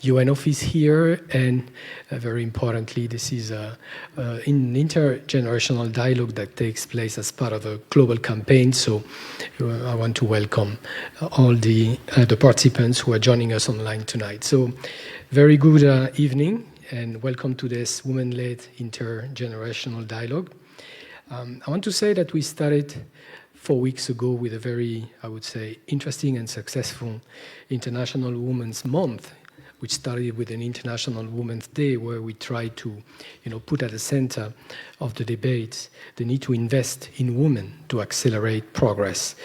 UN office here, and very importantly, this is an intergenerational dialogue that takes place as part of a global campaign. So I want to welcome all the participants who are joining us online tonight. So very good evening, and welcome to this women-led intergenerational dialogue. I want to say that we started 4 weeks ago with a very, I would say, interesting and successful International Women's Month, which started with an International Women's Day, where we tried to, put at the center of the debate the need to invest in women to accelerate progress,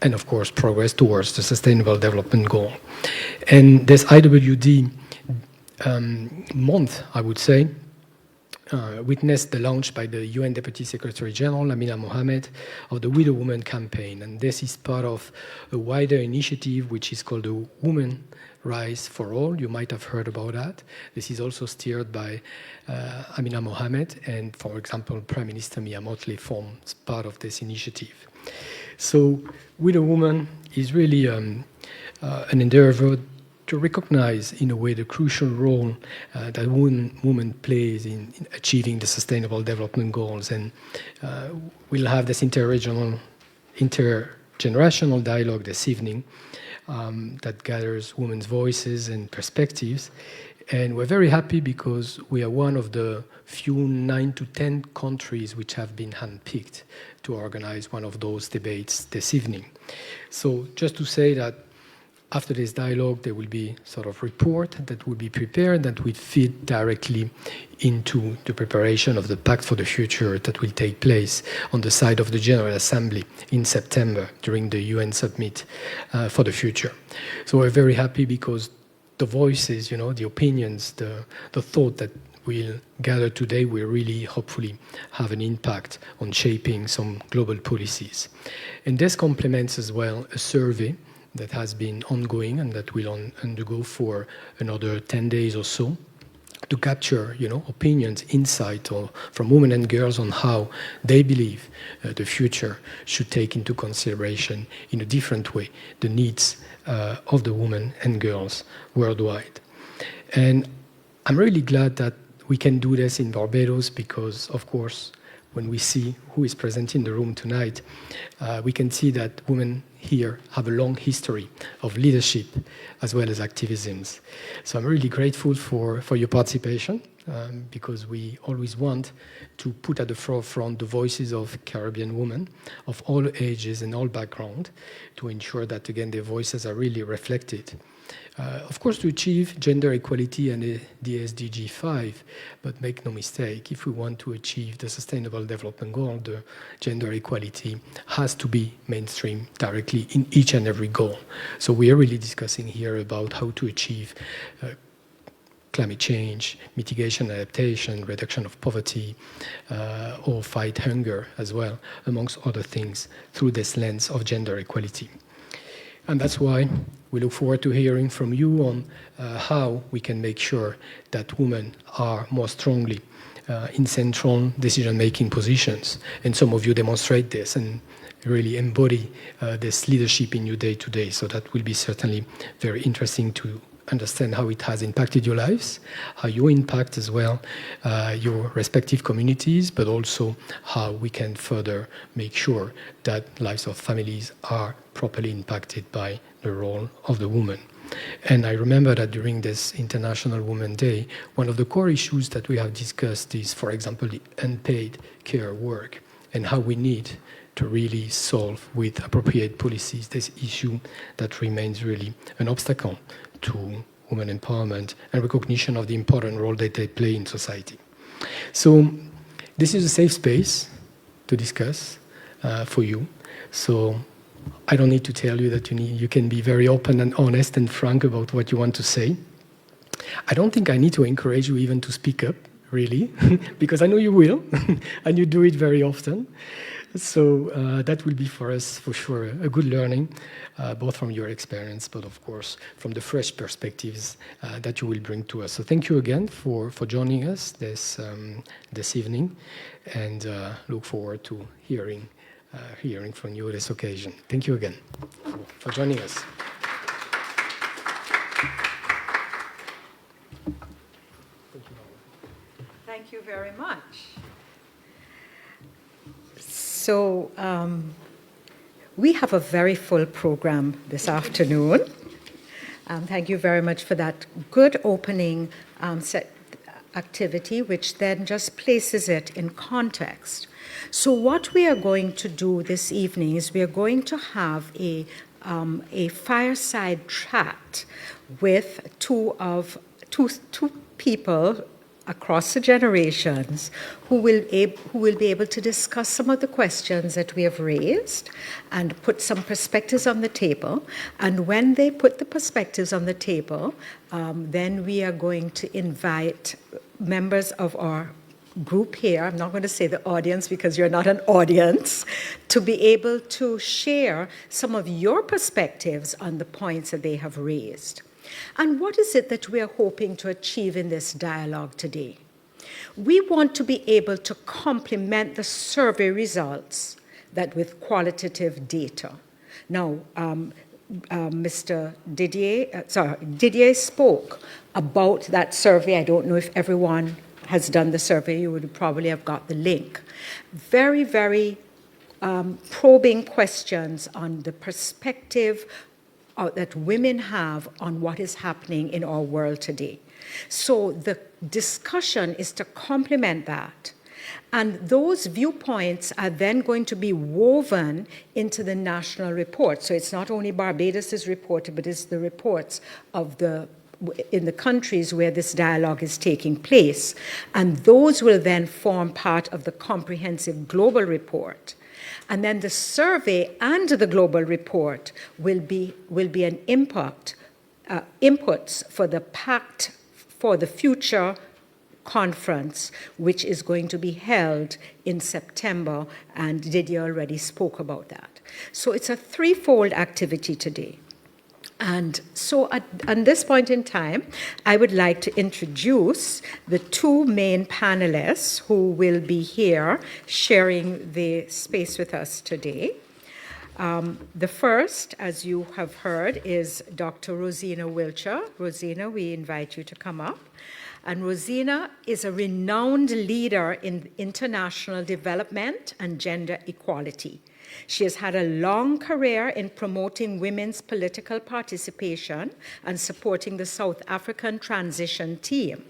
and of course, progress towards the Sustainable Development Goal. And this IWD month, I would say, witnessed the launch by the UN Deputy Secretary General, Amina Mohamed, of the We the Women campaign. And this is part of a wider initiative which is called the Women Rise for All. You might have heard about that. This is also steered by Amina Mohamed, and for example, Prime Minister Mia Mottley forms part of this initiative. So We the Women is really an endeavor to recognize, in a way, the crucial role that women plays in achieving the Sustainable Development Goals. And we'll have this intergenerational dialogue this evening that gathers women's voices and perspectives. And we're very happy because we are one of the few 9 to 10 countries which have been handpicked to organize one of those debates this evening. So just to say that after this dialogue, there will be sort of report that will be prepared that will feed directly into the preparation of the Pact for the Future that will take place on the side of the General Assembly in September during the UN Summit for the Future. So we're very happy because the voices, the opinions, the thought that we'll gather today will really, hopefully, have an impact on shaping some global policies. And this complements as well a survey that has been ongoing and that will undergo for another 10 days or so to capture, opinions, insight from women and girls on how they believe the future should take into consideration in a different way the needs of the women and girls worldwide. And I'm really glad that we can do this in Barbados because, of course, when we see who is present in the room tonight, we can see that women here have a long history of leadership as well as activisms. So I'm really grateful for your participation because we always want to put at the forefront the voices of Caribbean women of all ages and all backgrounds to ensure that, again, their voices are really reflected. Of course, to achieve gender equality and the SDG 5, but make no mistake, if we want to achieve the Sustainable Development Goal, the gender equality has to be mainstream directly in each and every goal. So we are really discussing here about how to achieve climate change, mitigation, adaptation, reduction of poverty, or fight hunger as well, amongst other things, through this lens of gender equality. And that's why we look forward to hearing from you on how we can make sure that women are more strongly in central decision-making positions. And some of you demonstrate this and really embody this leadership in your day-to-day. So that will be certainly very interesting to understand how it has impacted your lives, how you impact as well your respective communities, but also how we can further make sure that lives of families are properly impacted by the role of the woman. And I remember that during this International Women's Day, one of the core issues that we have discussed is, for example, the unpaid care work and how we need to really solve with appropriate policies this issue that remains really an obstacle to women empowerment and recognition of the important role that they play in society. So this is a safe space to discuss for you. So I don't need to tell you that you can be very open and honest and frank about what you want to say. I don't think I need to encourage you even to speak up, really, because I know you will, and you do it very often. So that will be for us, for sure, a good learning, both from your experience, but of course, from the fresh perspectives that you will bring to us. So thank you again for joining us this evening, and look forward to hearing from you this occasion. Thank you again for joining us. Thank you very much. So we have a very full program this afternoon. Thank you very much for that good opening activity, which then just places it in context. So what we are going to do this evening is we are going to have a fireside chat with two people across the generations who will be able to discuss some of the questions that we have raised and put some perspectives on the table. And when they put the perspectives on the table, then we are going to invite members of our group here, I'm not going to say the audience because you're not an audience, to be able to share some of your perspectives on the points that they have raised. And what is it that we are hoping to achieve in this dialogue today? We want to be able to complement the survey results that with qualitative data. Now, Mr. Didier spoke about that survey. I don't know if everyone has done the survey. You would probably have got the link. Very, very probing questions on the perspective that women have on what is happening in our world today. So the discussion is to complement that. And those viewpoints are then going to be woven into the national report. So it's not only Barbados' report, but it's the reports of in the countries where this dialogue is taking place. And those will then form part of the comprehensive global report. And then the survey and the global report will be an inputs for the Pact for the Future conference, which is going to be held in September, and Didier already spoke about that. So it's a threefold activity today. And so at this point in time, I would like to introduce the two main panelists who will be here sharing the space with us today. The first, as you have heard, is Dr. Rosina Wiltshire. Rosina, we invite you to come up. And Rosina is a renowned leader in international development and gender equality. She has had a long career in promoting women's political participation and supporting the South African transition team.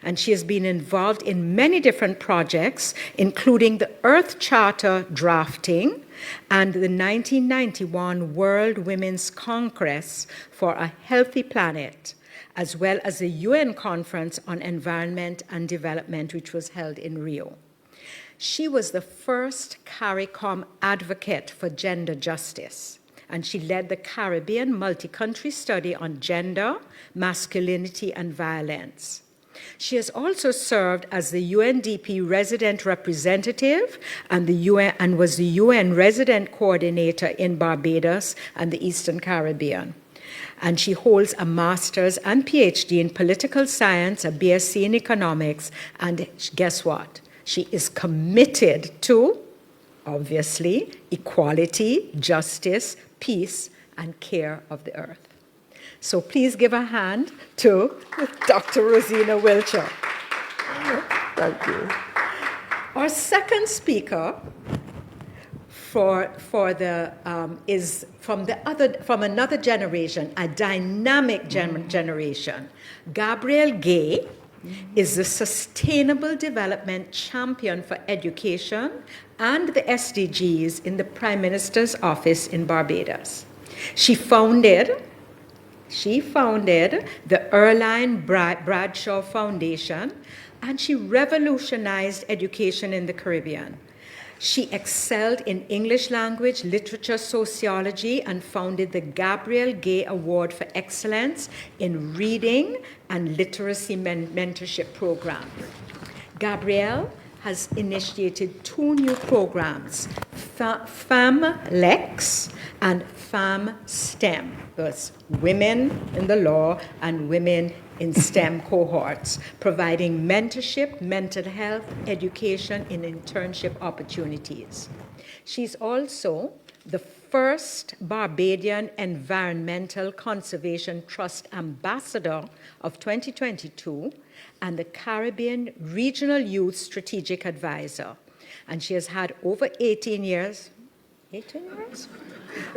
And she has been involved in many different projects, including the Earth Charter drafting and the 1991 World Women's Congress for a Healthy Planet, as well as the UN Conference on Environment and Development, which was held in Rio. She was the first CARICOM advocate for gender justice, and she led the Caribbean multi-country study on gender, masculinity, and violence. She has also served as the UNDP resident representative and was the UN resident coordinator in Barbados and the Eastern Caribbean. And she holds a master's and PhD in political science, a BSc in economics, and guess what? She is committed to, obviously, equality, justice, peace, and care of the earth. So please give a hand to Dr. Rosina Wiltshire. Thank you. Our second speaker is from another generation, a dynamic generation. Gabrielle Gay is the Sustainable Development Champion for Education and the SDGs in the Prime Minister's office in Barbados. She founded the Erline Bradshaw Foundation, and she revolutionized education in the Caribbean. She excelled in English language, literature, sociology, and founded the Gabrielle Gay Award for Excellence in Reading and Literacy Mentorship Program. Gabrielle has initiated 2 new programs, FAMLEX and FAMSTEM. That's Women in the Law and Women in STEM cohorts, providing mentorship, mental health, education, and internship opportunities. She's also the first Barbadian Environmental Conservation Trust Ambassador of 2022 and the Caribbean Regional Youth Strategic Advisor. And she has had over 18 years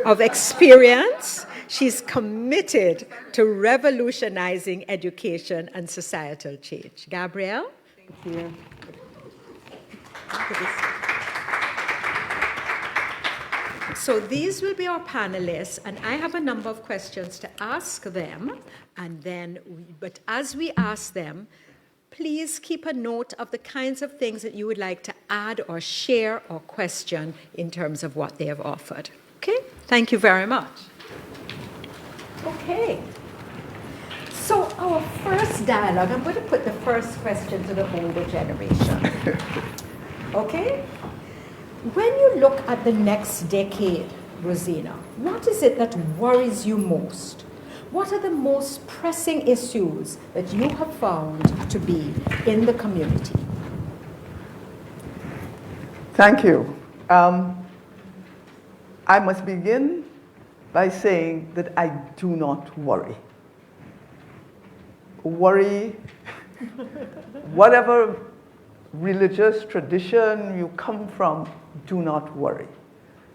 of experience. She's committed to revolutionizing education and societal change. Gabrielle? Thank you. So these will be our panelists, and I have a number of questions to ask them. And then, but as we ask them, please keep a note of the kinds of things that you would like to add or share or question in terms of what they have offered. Okay? Thank you very much. Okay. So our first dialogue, I'm going to put the first question to the older generation. Okay? When you look at the next decade, Rosina, what is it that worries you most? What are the most pressing issues that you have found to be in the community? Thank you. I must begin by saying that I do not worry. Worry, whatever religious tradition you come from, do not worry.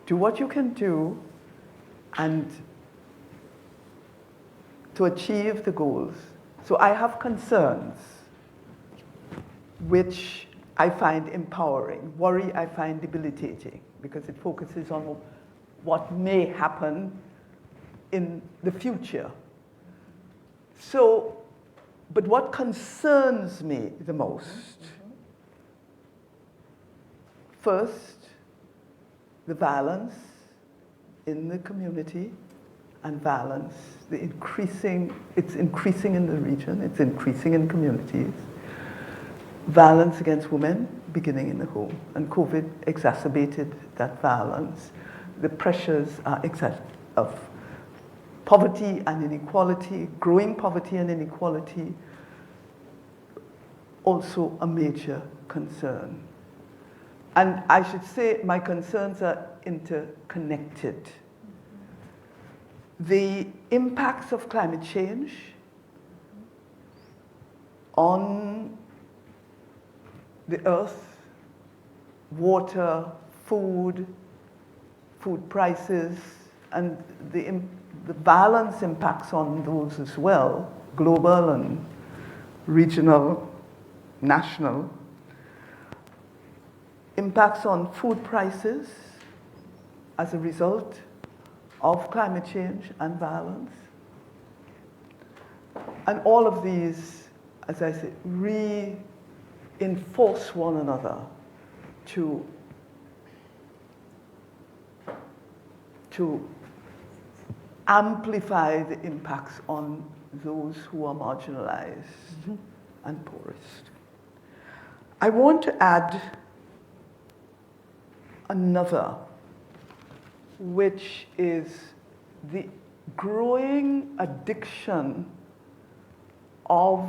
Do what you can do and to achieve the goals. So I have concerns which I find empowering. Worry I find debilitating because it focuses on what may happen in the future. So, but what concerns me the most, first, the violence in the community and violence, it's increasing in the region, it's increasing in communities. Violence against women beginning in the home, and COVID exacerbated that violence. The pressures are of poverty and inequality, growing poverty and inequality, also a major concern. And I should say my concerns are interconnected. The impacts of climate change on the earth, water, food prices, and the balance impacts on those as well, global and regional, national. Impacts on food prices as a result of climate change and violence. And all of these, as I said, reinforce one another to amplify the impacts on those who are marginalized and poorest. I want to add another, which is the growing addiction of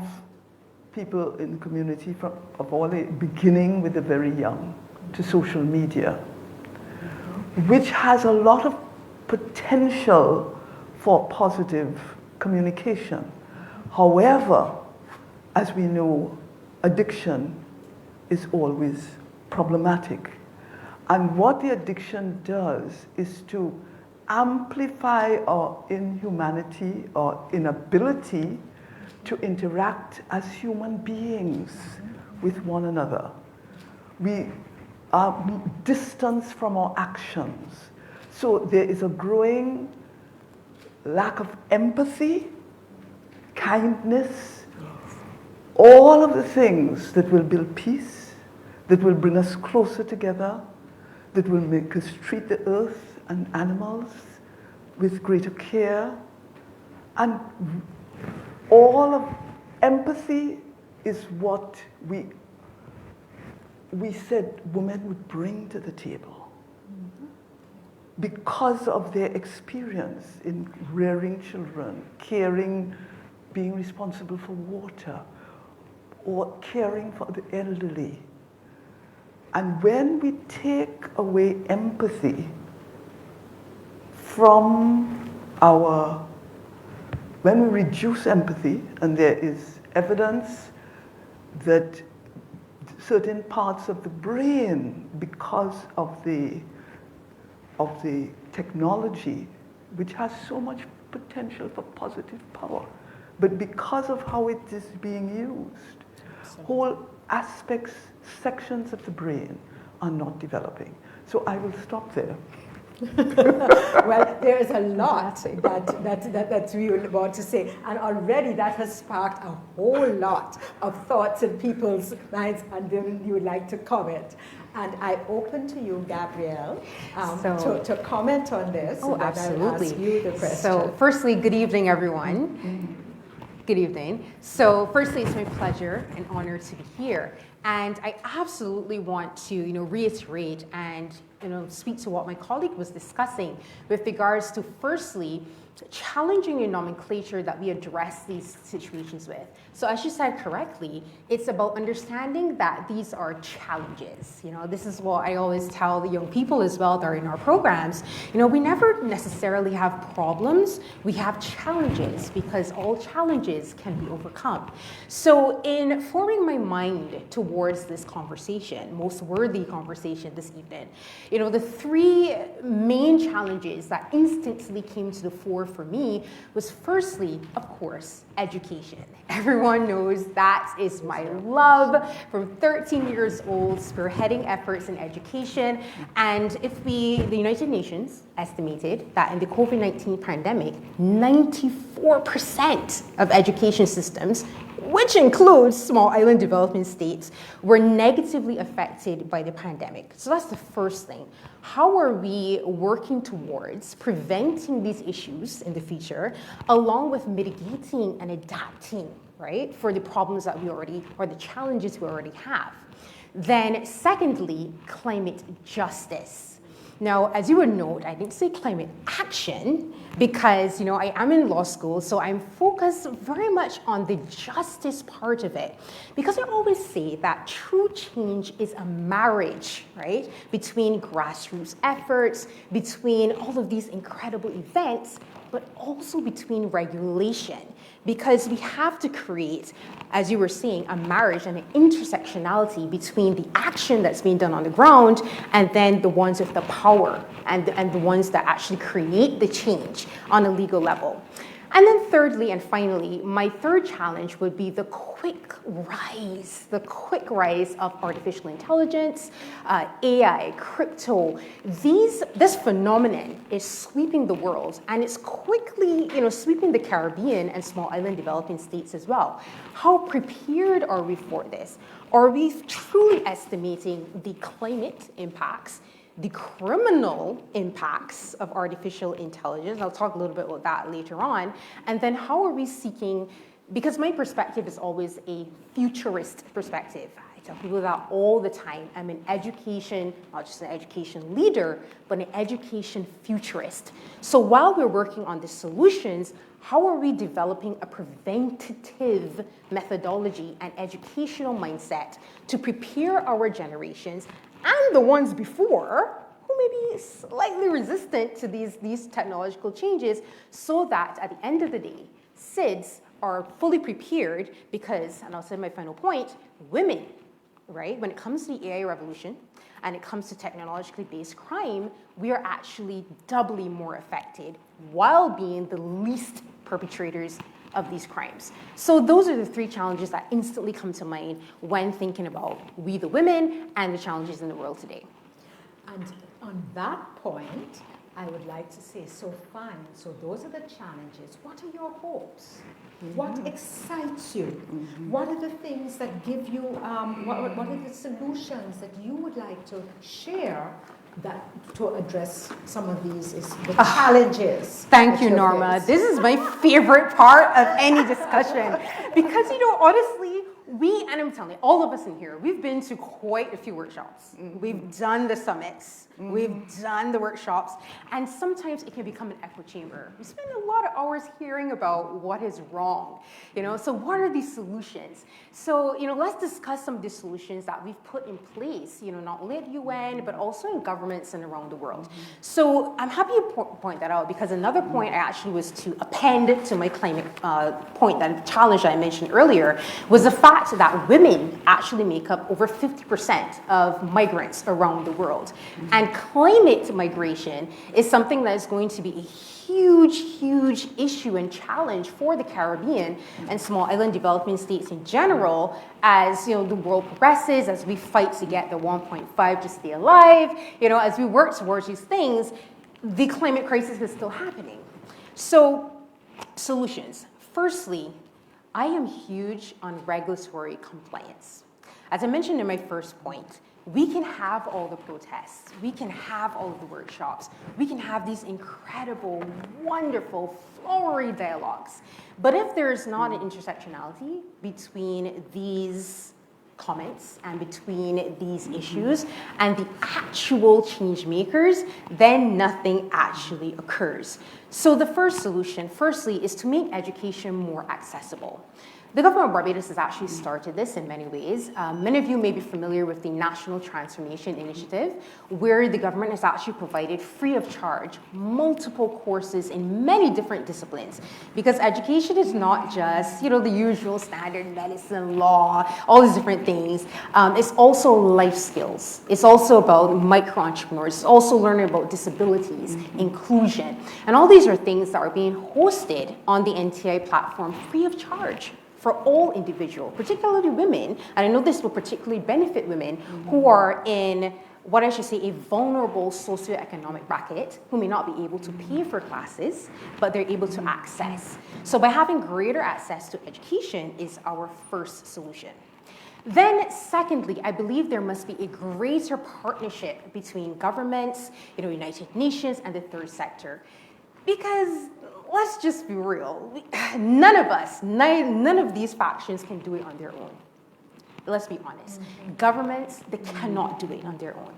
people in the community of all age, beginning with the very young, to social media, which has a lot of potential for positive communication. However, as we know, addiction is always problematic. And what the addiction does is to amplify our inhumanity or inability to interact as human beings with one another. We are distanced from our actions. So there is a growing lack of empathy, kindness, all of the things that will build peace, that will bring us closer together, that will make us treat the earth and animals with greater care. And all of empathy is what we said women would bring to the table because of their experience in rearing children, caring, being responsible for water, or caring for the elderly. And when we take away empathy, when we reduce empathy, and there is evidence that certain parts of the brain, because of the technology, which has so much potential for positive power, but because of how it is being used, whole aspects, sections of the brain are not developing. So I will stop there. Well, there is a lot that we would want to say, and already that has sparked a whole lot of thoughts in people's minds, and then you would like to comment. And I open to you, Gabrielle, to comment on this. Oh, and absolutely. I'll ask you the question. So, firstly, good evening, everyone. Good evening. So, firstly, it's my pleasure and honor to be here. And I absolutely want to, reiterate and, speak to what my colleague was discussing with regards to, firstly, challenging your nomenclature that we address these situations with. So as you said correctly, it's about understanding that these are challenges. This is what I always tell the young people as well that are in our programs. We never necessarily have problems, we have challenges, because all challenges can be overcome. So in forming my mind towards this conversation, most worthy conversation this evening, the three main challenges that instantly came to the fore for me was, firstly, of course, education. Everyone knows that is my love. From 13 years old, spearheading efforts in education. And the United Nations estimated that in the COVID-19 pandemic, 94% of education systems, which includes small island developing states, were negatively affected by the pandemic. So that's the first thing. How are we working towards preventing these issues in the future, along with mitigating and adapting, right, for the problems that or the challenges we already have? Then secondly, climate justice. Now, as you would note, I didn't say climate action because, I am in law school, so I'm focused very much on the justice part of it. Because I always say that true change is a marriage, right, between grassroots efforts, between all of these incredible events, but also between regulation. Because we have to create, as you were saying, a marriage and an intersectionality between the action that's being done on the ground and then the ones with the power and the ones that actually create the change on a legal level. And then thirdly and finally, my third challenge would be the quick rise of artificial intelligence, AI, crypto. This phenomenon is sweeping the world, and it's quickly, sweeping the Caribbean and small island developing states as well. How prepared are we for this? Are we truly estimating the climate impacts, the criminal impacts of artificial intelligence? I'll talk a little bit about that later on. And then how are we seeking, because my perspective is always a futurist perspective. I tell people that all the time. I'm an education, not just an education leader, but an education futurist. So while we're working on the solutions, how are we developing a preventative methodology and educational mindset to prepare our generations and the ones before who may be slightly resistant to these technological changes, so that at the end of the day, SIDS are fully prepared because, and I'll say my final point, women, right? When it comes to the AI revolution and it comes to technologically based crime, we are actually doubly more affected while being the least perpetrators of these crimes. So those are the three challenges that instantly come to mind when thinking about we the women and the challenges in the world today. And on that point, I would like to say, so fine, so those are the challenges. What are your hopes? Mm-hmm. What excites you? Mm-hmm. What are the things that give you, what are the solutions that you would like to share that to address some of these challenges? Thank you, Norma. This is my favorite part of any discussion because, honestly, and I'm telling you, all of us in here, we've been to quite a few workshops. Mm-hmm. We've done the summits. Mm-hmm. We've done the workshops. And sometimes it can become an echo chamber. We spend a lot of hours hearing about what is wrong. So what are these solutions? So, let's discuss some of the solutions that we've put in place, not only at UN, but also in government governments and around the world. So I'm happy you point that out, because another point I actually was to append to my climate point, that challenge I mentioned earlier, was the fact that women actually make up over 50% of migrants around the world. And climate migration is something that is going to be a huge issue and challenge for the Caribbean and small island developing states in general, as the world progresses, as we fight to get the 1.5 to stay alive, as we work towards these things, the climate crisis is still happening. So, solutions. Firstly, I am huge on regulatory compliance. As I mentioned in my first point, we can have all the protests, we can have all of the workshops, we can have these incredible, wonderful, flowery dialogues. But if there's not an intersectionality between these comments and between these issues and the actual change makers, then nothing actually occurs. So the first solution, firstly, is to make education more accessible. The government of Barbados has actually started this in many ways. Many of you may be familiar with the National Transformation Initiative, where the government has actually provided free of charge multiple courses in many different disciplines. Because education is not just, the usual standard medicine, law, all these different things. It's also life skills. It's also about micro-entrepreneurs. It's also learning about disabilities, inclusion. And all these are things that are being hosted on the NTI platform free of charge for all individuals, particularly women, and I know this will particularly benefit women who are in what I should say a vulnerable socioeconomic bracket, who may not be able to pay for classes, but they're able to access. So by having greater access to education is our first solution. Then secondly, I believe there must be a greater partnership between governments, United Nations, and the third sector. Because let's just be real. None of these factions can do it on their own. Let's be honest. Governments, they cannot do it on their own.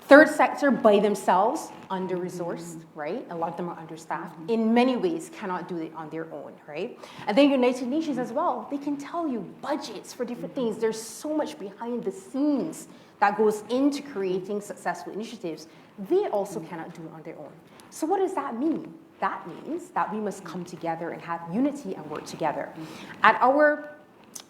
Third sector by themselves, under-resourced, right? A lot of them are understaffed. In many ways, cannot do it on their own, right? And then United Nations as well. They can tell you budgets for different things. There's so much behind the scenes that goes into creating successful initiatives. They also cannot do it on their own. So what does that mean? That means that we must come together and have unity and work together. At our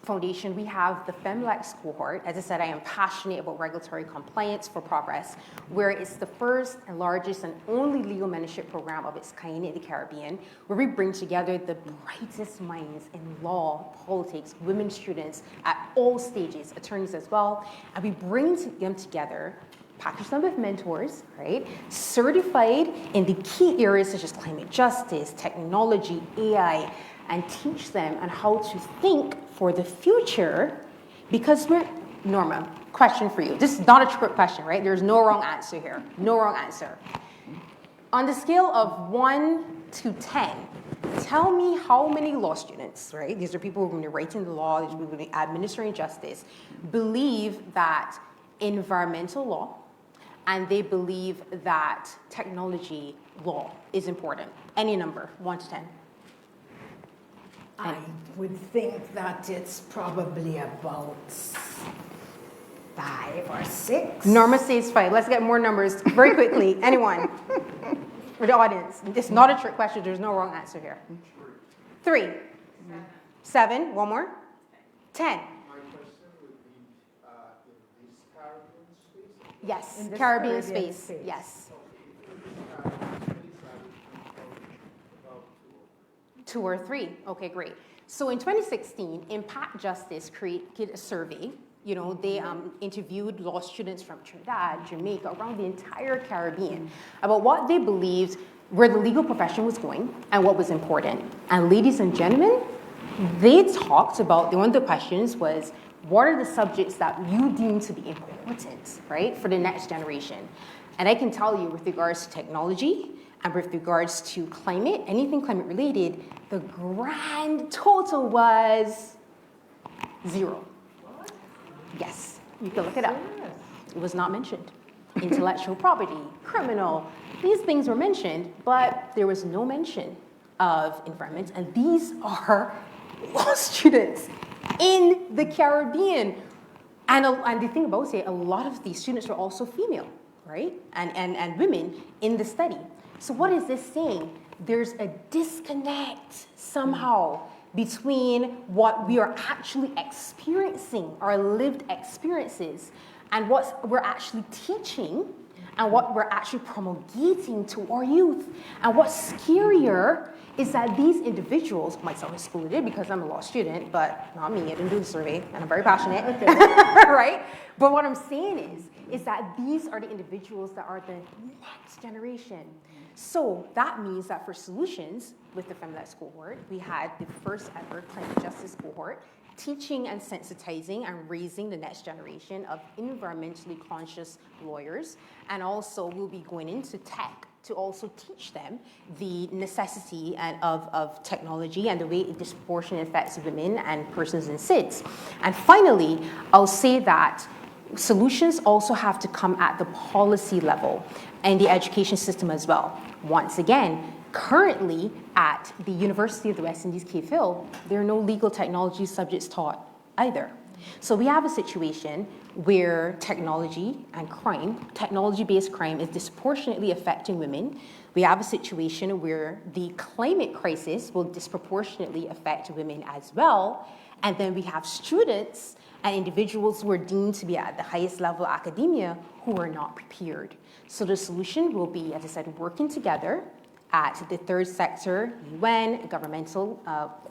foundation, we have the FemLex cohort. As I said, I am passionate about regulatory compliance for progress, where it's the first and largest and only legal mentorship program of its kind in the Caribbean, where we bring together the brightest minds in law, politics, women students at all stages, attorneys as well, and we bring them together, package them with mentors, right? Certified in the key areas such as climate justice, technology, AI, and teach them on how to think for the future, because Norma, question for you. This is not a trick question, right? There's no wrong answer here. No wrong answer. On the scale of 1 to 10, tell me how many law students, right? These are people who are going to be writing the law, these are people who are going to be administering justice, believe that environmental law and they believe that technology law is important. Any number, 1 to 10. I would think that it's probably about 5 or 6. Norma says 5. Let's get more numbers very quickly. Anyone? For the audience. It's not a trick question. There's no wrong answer here. 3. 7. One more. 10. My question would be, in this Caribbean space? Yes, In this Caribbean Caribbean space. space. Yes. About 2 or 3. Okay, great. So in 2016, Impact Justice created a survey. They interviewed law students from Trinidad, Jamaica, around the entire Caribbean about what they believed where the legal profession was going and what was important. And ladies and gentlemen, they talked about, one of the questions was, what are the subjects that you deem to be important, right, for the next generation? And I can tell you with regards to technology and with regards to climate, anything climate related, the grand total was 0. Yes, you can look it up. It was not mentioned. Intellectual property, criminal, these things were mentioned, but there was no mention of environment, and these are law students in the Caribbean. And the thing about it, a lot of these students are also female, right? And women in the study. So what is this saying? There's a disconnect somehow between what we are actually experiencing, our lived experiences, and what we're actually teaching and what we're actually promulgating to our youth. And what's scarier is that these individuals, myself excluded because I'm a law student, but not me, I didn't do the survey, and I'm very passionate, right? But what I'm saying is that these are the individuals that are the next generation. So that means that for solutions with the feminist cohort, we had the first ever climate justice cohort teaching and sensitizing and raising the next generation of environmentally conscious lawyers. And also we'll be going into tech to also teach them the necessity of technology and the way it disproportionately affects women and persons in SIDS. And finally, I'll say that solutions also have to come at the policy level and the education system as well. Once again, currently at the University of the West Indies, Cape Hill, there are no legal technology subjects taught either. So we have a situation where technology and crime, technology-based crime, is disproportionately affecting women. We have a situation where the climate crisis will disproportionately affect women as well. And then we have students and individuals who are deemed to be at the highest level of academia who are not prepared. So the solution will be, as I said, working together at the third sector, UN, governmental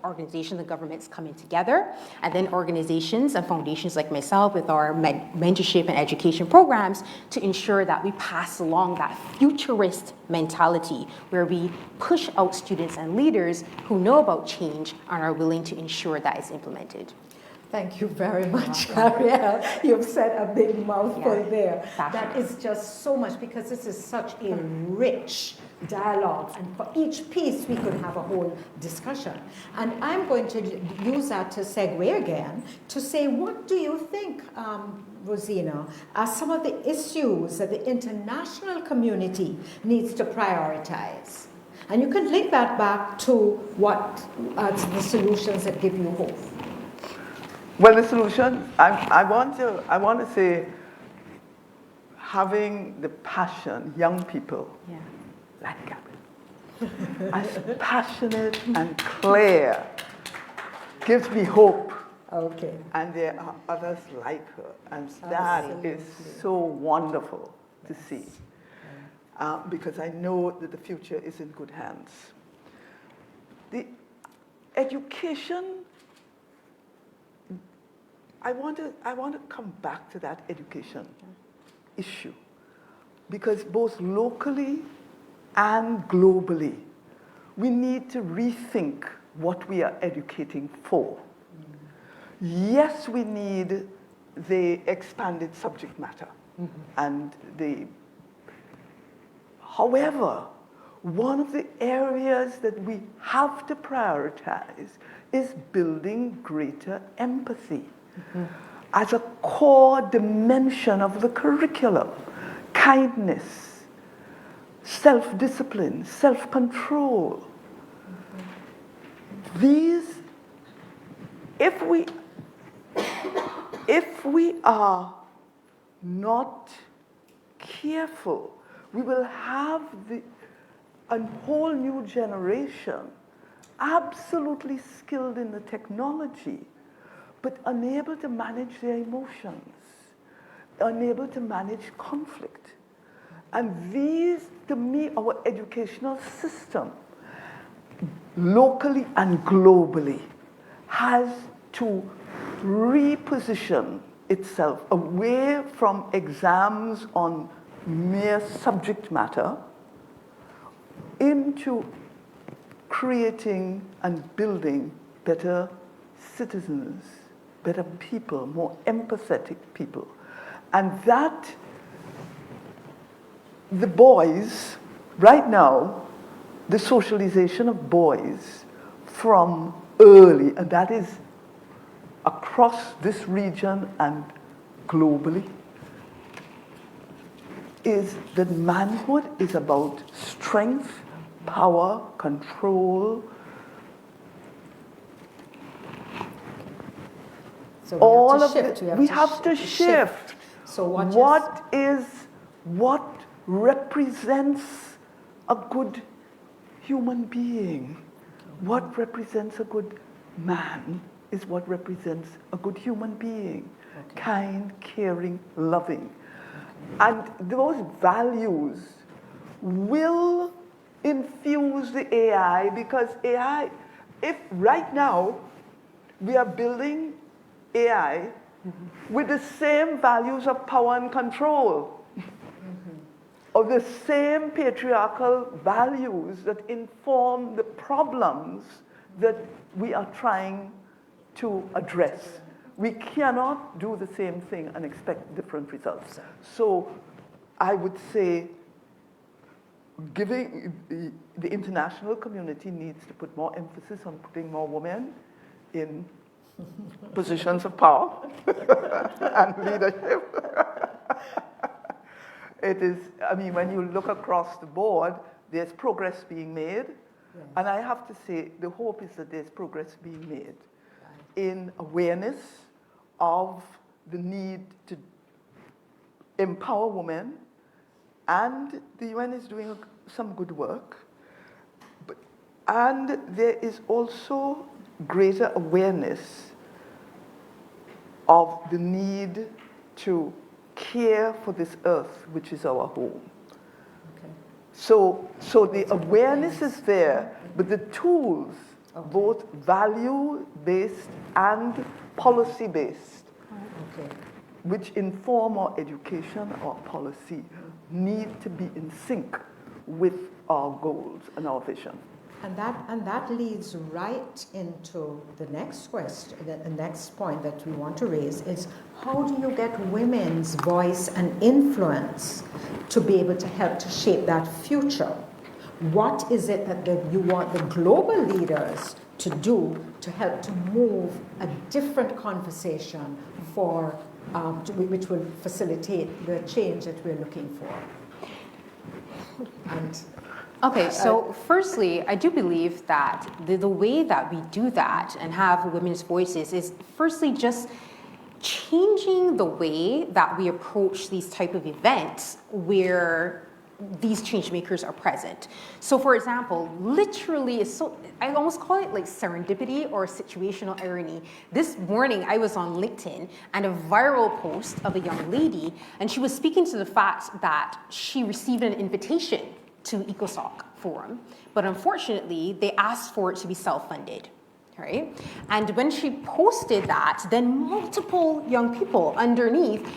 organizations, the governments coming together, and then organizations and foundations like myself with our mentorship and education programs to ensure that we pass along that futurist mentality where we push out students and leaders who know about change and are willing to ensure that it's implemented. Thank you very much, Gabrielle. You've said a big mouthful there. That is just so much, because this is such a rich dialogue, and for each piece we could have a whole discussion. And I'm going to use that to segue again to say, what do you think, Rosina, are some of the issues that the international community needs to prioritize? And you can link that back to what are the solutions that give you hope. Well, the solution, I want to say, having the passion, young people, like Gabrielle, as passionate and clear, gives me hope. Okay. And there are others like her, and that is so wonderful to see, because I know that the future is in good hands. The education, I want to come back to that education issue, because both locally and globally, we need to rethink what we are educating for. Yes, we need the expanded subject matter, and however, one of the areas that we have to prioritize is building greater empathy as a core dimension of the curriculum. Kindness, self-discipline, self-control. These, if we are not careful, we will have a whole new generation absolutely skilled in the technology, but unable to manage their emotions, unable to manage conflict. And these, to me, our educational system, locally and globally, has to reposition itself away from exams on mere subject matter into creating and building better citizens, better people, more empathetic people. And that, the boys, right now, the socialization of boys from early, and that is across this region and globally, is that manhood is about strength, power, control. So all of shift. we have to shift. So what represents a good human being. What represents a good man is what represents a good human being. Kind, caring, loving. And those values will infuse the AI, because AI, if right now we are building AI with the same values of power and control, of the same patriarchal values that inform the problems that we are trying to address. We cannot do the same thing and expect different results. So I would say giving the international community needs to put more emphasis on putting more women in positions of power and leadership. It is, I mean, when you look across the board, there's progress being made. Yes. And I have to say, the hope is that there's progress being made in awareness of the need to empower women, and the UN is doing some good work. And there is also greater awareness of the need to care for this earth, which is our home. Okay. So the awareness is there, but the tools, both value-based and policy-based, which inform our education or policy, need to be in sync with our goals and our vision. And that leads right into the next question, the next point that we want to raise is, how do you get women's voice and influence to be able to help to shape that future? What is it that you want the global leaders to do to help to move a different conversation for, which will facilitate the change that we're looking for? And okay, so firstly, I do believe that the way that we do that and have women's voices is firstly just changing the way that we approach these type of events where these change makers are present. So for example, literally, I almost call it like serendipity or situational irony. This morning I was on LinkedIn and a viral post of a young lady, and she was speaking to the fact that she received an invitation to ECOSOC forum, but unfortunately they asked for it to be self-funded, right? And when she posted that, then multiple young people underneath,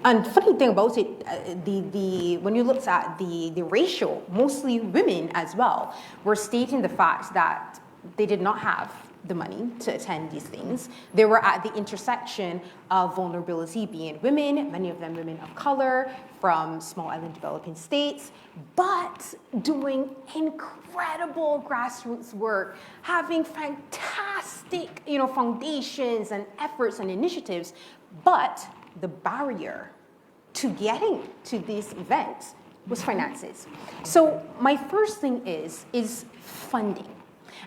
and funny thing about it, when you looked at the ratio, mostly women as well, were stating the fact that they did not have the money to attend these things. They were at the intersection of vulnerability, being women, many of them women of color from small island developing states, but doing incredible grassroots work, having fantastic, foundations and efforts and initiatives, but the barrier to getting to these events was finances. So my first thing is funding.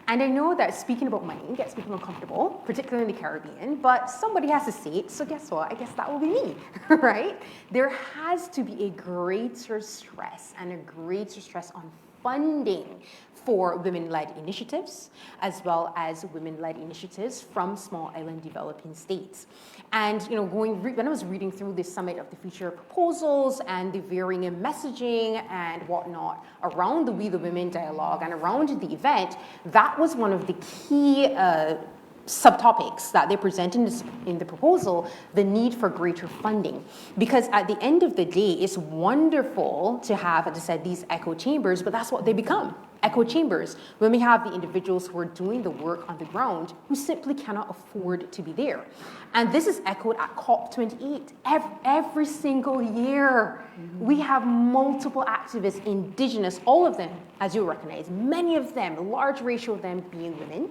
And I know that speaking about money gets people uncomfortable, particularly in the Caribbean, but somebody has to say it, so guess what? I guess that will be me, right? There has to be a greater stress on funding for women-led initiatives, as well as women-led initiatives from small island developing states. And when I was reading through this Summit of the Future proposals and the varying in messaging and whatnot around the We the Women dialogue and around the event, that was one of the key subtopics that they presented in the proposal, the need for greater funding. Because at the end of the day, it's wonderful to have, as I said, these echo chambers, but that's what they become, echo chambers, when we have the individuals who are doing the work on the ground who simply cannot afford to be there. And this is echoed at COP28 every single year. We have multiple activists, indigenous, all of them, as you recognize, many of them, a large ratio of them being women.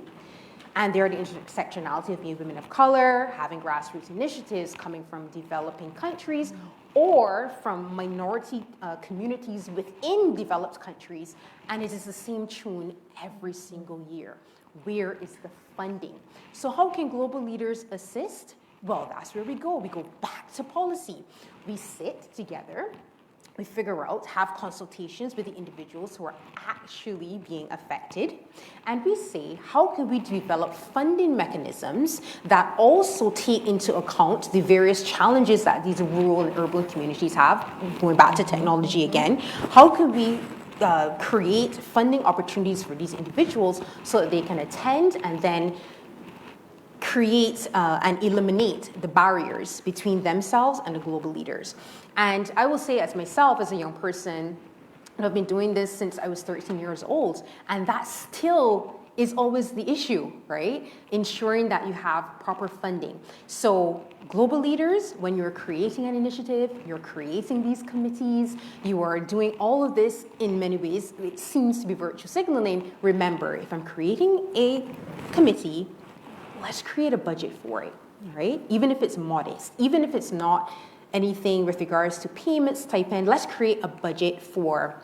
And they're the intersectionality of being women of color, having grassroots initiatives coming from developing countries or from minority communities within developed countries. And it is the same tune every single year. Where is the funding? So how can global leaders assist? Well, that's where we go. We go back to policy. We sit together we figure out, have consultations with the individuals who are actually being affected, and we say, how can we develop funding mechanisms that also take into account the various challenges that these rural and urban communities have, going back to technology again, how can we create funding opportunities for these individuals so that they can attend and then create and eliminate the barriers between themselves and the global leaders. And I will say, as myself, as a young person, I've been doing this since I was 13 years old, and that still is always the issue, right? Ensuring that you have proper funding. So global leaders, when you're creating an initiative, you're creating these committees, you are doing all of this in many ways, it seems to be virtue signaling. Remember, if I'm creating a committee, let's create a budget for it, right? Even if it's modest, even if it's not anything with regards to payments, stipend, let's create a budget for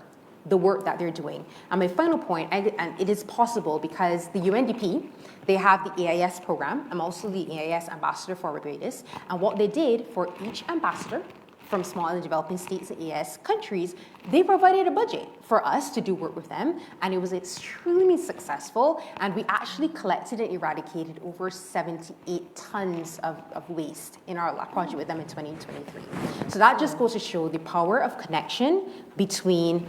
the work that they're doing. And my final point, and it is possible because the UNDP, they have the AIS program. I'm also the AIS ambassador for Barbados. And what they did for each ambassador from small and developing states and AIS countries, they provided a budget for us to do work with them, and it was extremely successful, and we actually collected and eradicated over 78 tons of waste in our project with them in 2023. So that just goes to show the power of connection between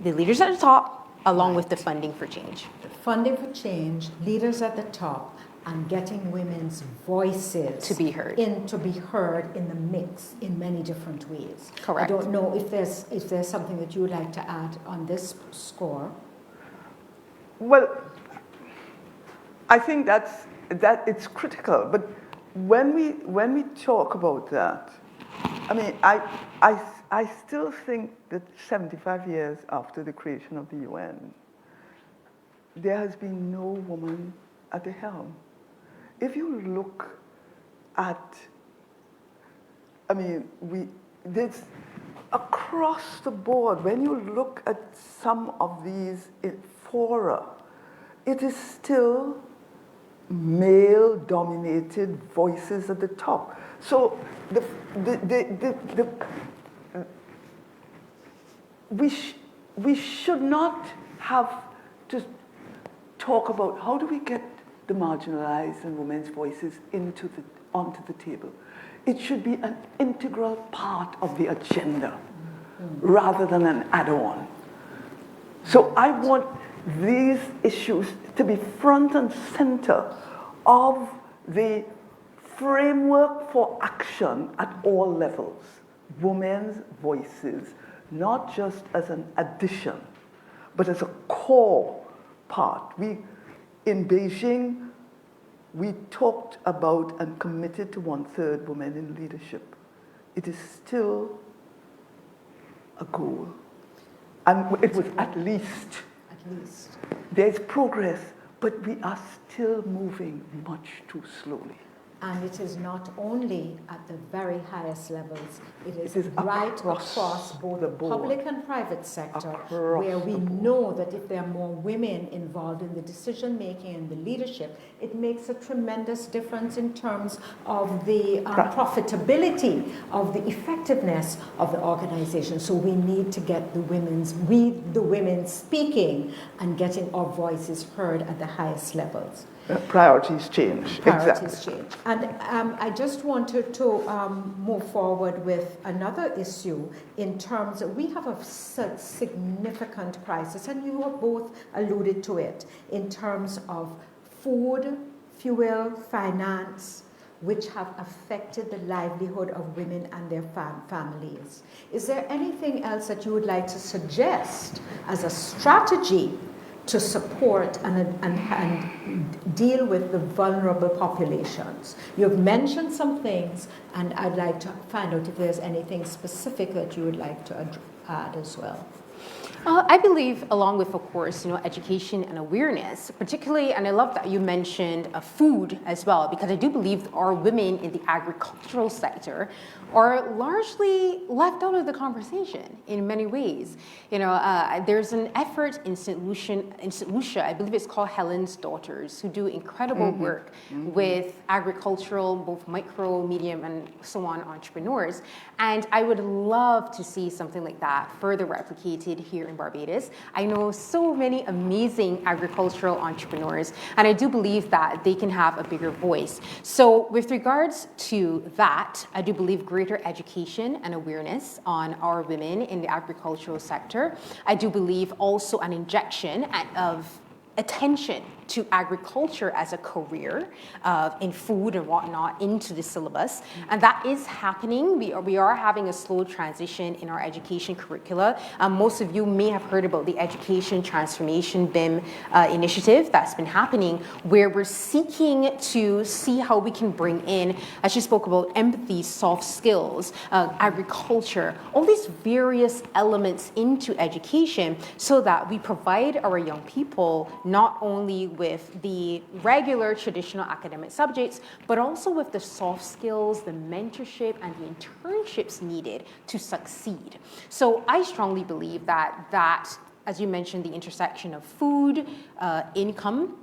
the leaders at the top, along with the funding for change. Funding for change, leaders at the top, and getting women's voices to be heard in the mix in many different ways. Correct. I don't know if there's something that you would like to add on this score. Well, I think that it's critical. But when we talk about that, I mean, I still think that 75 years after the creation of the UN, there has been no woman at the helm. If you look at, I mean, there's across the board, when you look at some of these fora, it is still male-dominated voices at the top. So we should not have to talk about how do we get the marginalized and women's voices onto the table. It should be an integral part of the agenda rather than an add-on. So I want these issues to be front and center of the framework for action at all levels. Women's voices, not just as an addition, but as a core part. In Beijing, we talked about and committed to 1/3 women in leadership. It is still a goal. And it was at least. There's progress, but we are still moving much too slowly. And it is not only at the very highest levels, it is right across both the public and private sector, where we know that if there are more women involved in the decision-making and the leadership, it makes a tremendous difference in terms of the profitability, of the effectiveness of the organization. So we need to get the women speaking and getting our voices heard at the highest levels. Priorities change. Priorities change. And I just wanted to move forward with another issue in terms of, we have a significant crisis, and you have both alluded to it, in terms of food, fuel, finance, which have affected the livelihood of women and their families. Is there anything else that you would like to suggest as a strategy to support and deal with the vulnerable populations? You've mentioned some things, and I'd like to find out if there's anything specific that you would like to add as well. I believe, along with, of course, education and awareness, particularly, and I love that you mentioned food as well, because I do believe our women in the agricultural sector are largely left out of the conversation in many ways. There's an effort in St. Lucia, I believe it's called Helen's Daughters, who do incredible work with agricultural, both micro, medium, and so on entrepreneurs. And I would love to see something like that further replicated here in Barbados. I know so many amazing agricultural entrepreneurs, and I do believe that they can have a bigger voice. So with regards to that, I do believe greater education and awareness on our women in the agricultural sector. I do believe also an injection of attention to agriculture as a career in food and whatnot into the syllabus. And that is happening. We are having a slow transition in our education curricula. Most of you may have heard about the Education Transformation BIM initiative that's been happening, where we're seeking to see how we can bring in, as you spoke about, empathy, soft skills, agriculture, all these various elements into education so that we provide our young people not only with the regular traditional academic subjects, but also with the soft skills, the mentorship, and the internships needed to succeed. So I strongly believe that, as you mentioned, the intersection of food, income,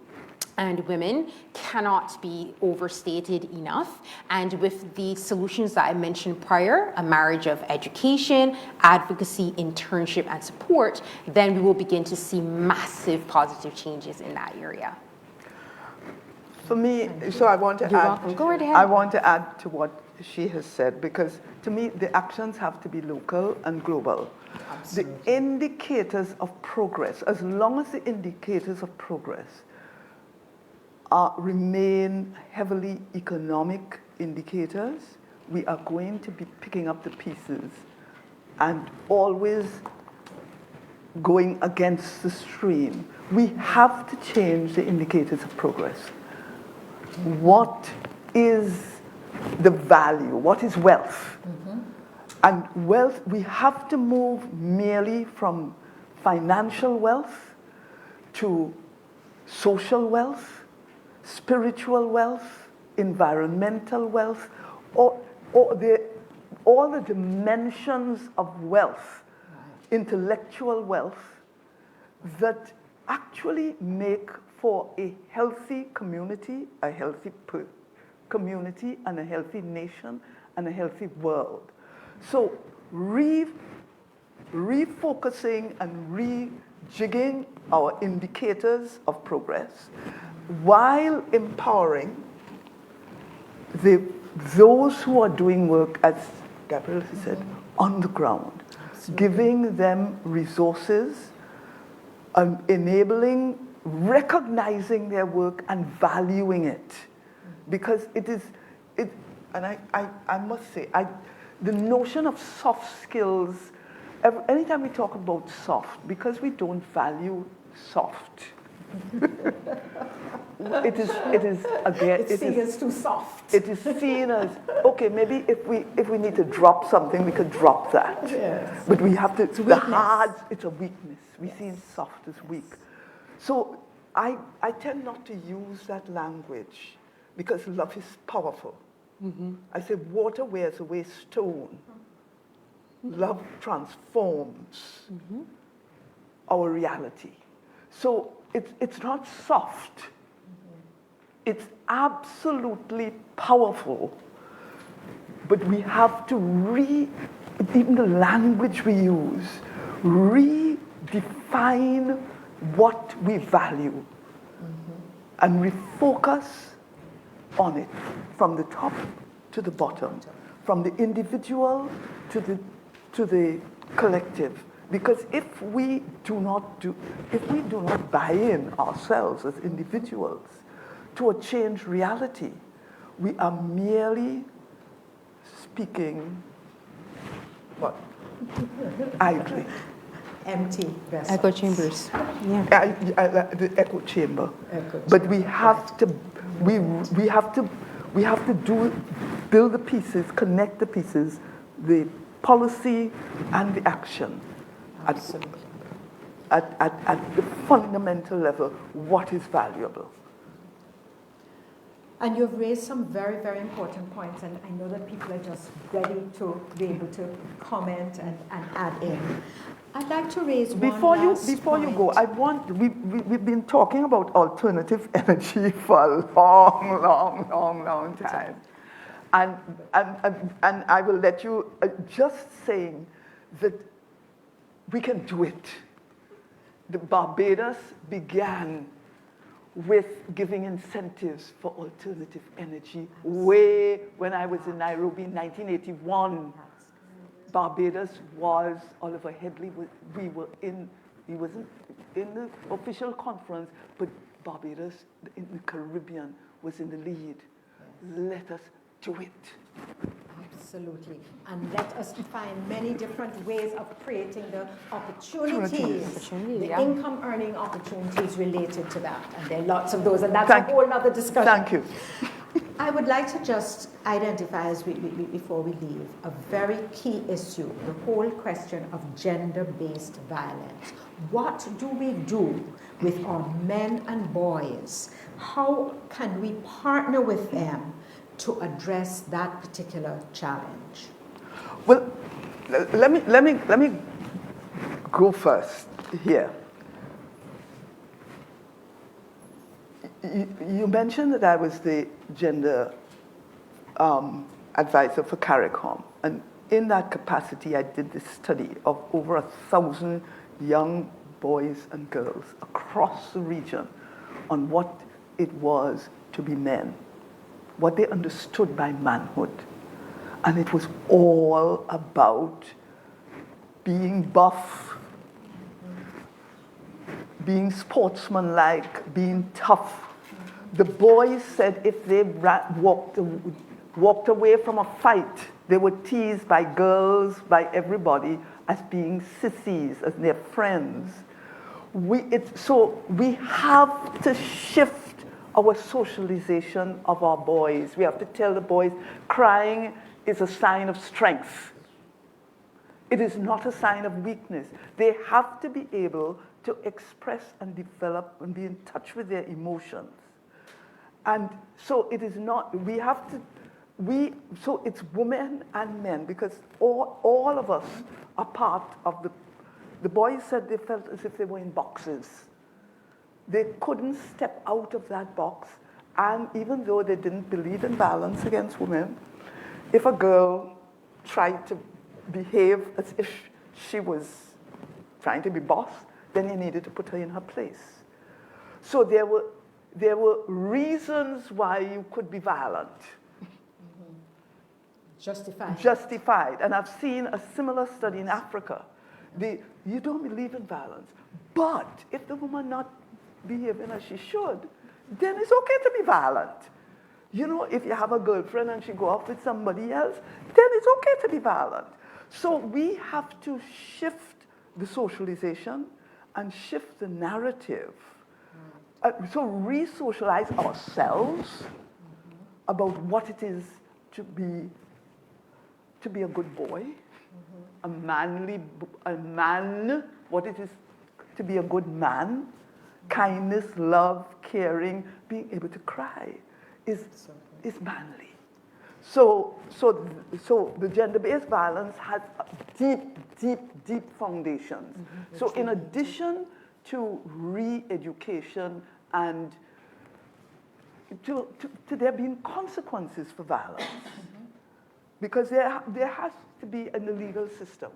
and women cannot be overstated enough. And with the solutions that I mentioned prior, a marriage of education, advocacy, internship, and support, then we will begin to see massive positive changes in that area. For me, so I want to You're add. welcome. Go right ahead. I want to add to what she has said, because to me, the actions have to be local and global. Absolutely. The indicators of progress, as long as the indicators of progress remain heavily economic indicators, we are going to be picking up the pieces and always going against the stream. We have to change the indicators of progress. What is the value? What is wealth? And wealth, we have to move merely from financial wealth to social wealth, spiritual wealth, environmental wealth, all the dimensions of wealth, intellectual wealth, that actually make for a healthy community, a healthy community, and a healthy nation, and a healthy world. So refocusing and rejigging our indicators of progress while empowering those who are doing work, as Gabrielle said, on the ground, giving them resources, enabling, recognizing their work and valuing it. Because and I must say, the notion of soft skills, anytime we talk about soft, because we don't value soft, it is again, It's seen as too soft. It is seen as, okay, maybe if we need to drop something, we could drop that. Yes. But we have to, it's a weakness. We see soft as weak. So I tend not to use that language because love is powerful. I say water wears away stone. Love transforms our reality. So it's not soft. It's absolutely powerful. But we have to even the language we use, redefine what we value and refocus on it from the top to the bottom, from the individual to the collective. Because if we do not buy in ourselves as individuals to a changed reality, we are merely speaking what? Idly. Empty vessels. Echo chambers. Yeah. The echo chamber. But we have to build the pieces, connect the pieces, the policy and the action. Absolutely. at the fundamental level, what is valuable. And you've raised some very, very important points, and I know that people are just ready to be able to comment and add in. I'd like to raise Before you go, I want, we've been talking about alternative energy for a long time. And I will let you, just saying that we can do it. The Barbados began with giving incentives for alternative energy way when I was in Nairobi in 1981. Barbados was, Oliver Headley, he wasn't in the official conference, but Barbados in the Caribbean was in the lead. Let us do it. Absolutely. And let us find many different ways of creating the opportunities, the income earning opportunities related to that. And there are lots of those, and that's a whole other discussion. Thank you. I would like to just identify, as before we leave, a very key issue, the whole question of gender-based violence. What do we do with our men and boys? How can we partner with them to address that particular challenge? Well, let me go first here. You mentioned that I was the gender advisor for CARICOM, and in that capacity, I did this study of over 1,000 young boys and girls across the region on what it was to be men, what they understood by manhood. And it was all about being buff, being sportsmanlike, being tough. The boys said if they walked away from a fight, they were teased by girls, by everybody, as being sissies, as their friends. So we have to shift our socialization of our boys. We have to tell the boys crying is a sign of strength. It is not a sign of weakness. They have to be able to express and develop and be in touch with their emotions. And so it is not, so it's women and men, because all of us are part of the boys said they felt as if they were in boxes. They couldn't step out of that box, and even though they didn't believe in violence against women, if a girl tried to behave as if she was trying to be boss, then you needed to put her in her place. So there were reasons why you could be violent. Justified. And I've seen a similar study in Africa. You don't believe in violence, but if the woman not behaving as she should, then it's okay to be violent. You know, if you have a girlfriend and she go off with somebody else, then it's okay to be violent. So we have to shift the socialization and shift the narrative. So re-socialize ourselves about what it is to be a good boy, a man, what it is to be a good man, kindness, love, caring, being able to cry is manly. So the gender-based violence has deep foundations. So in addition to re-education and to there being consequences for violence, because there has to be in the legal system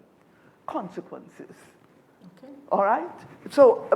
consequences. Okay. All right? So,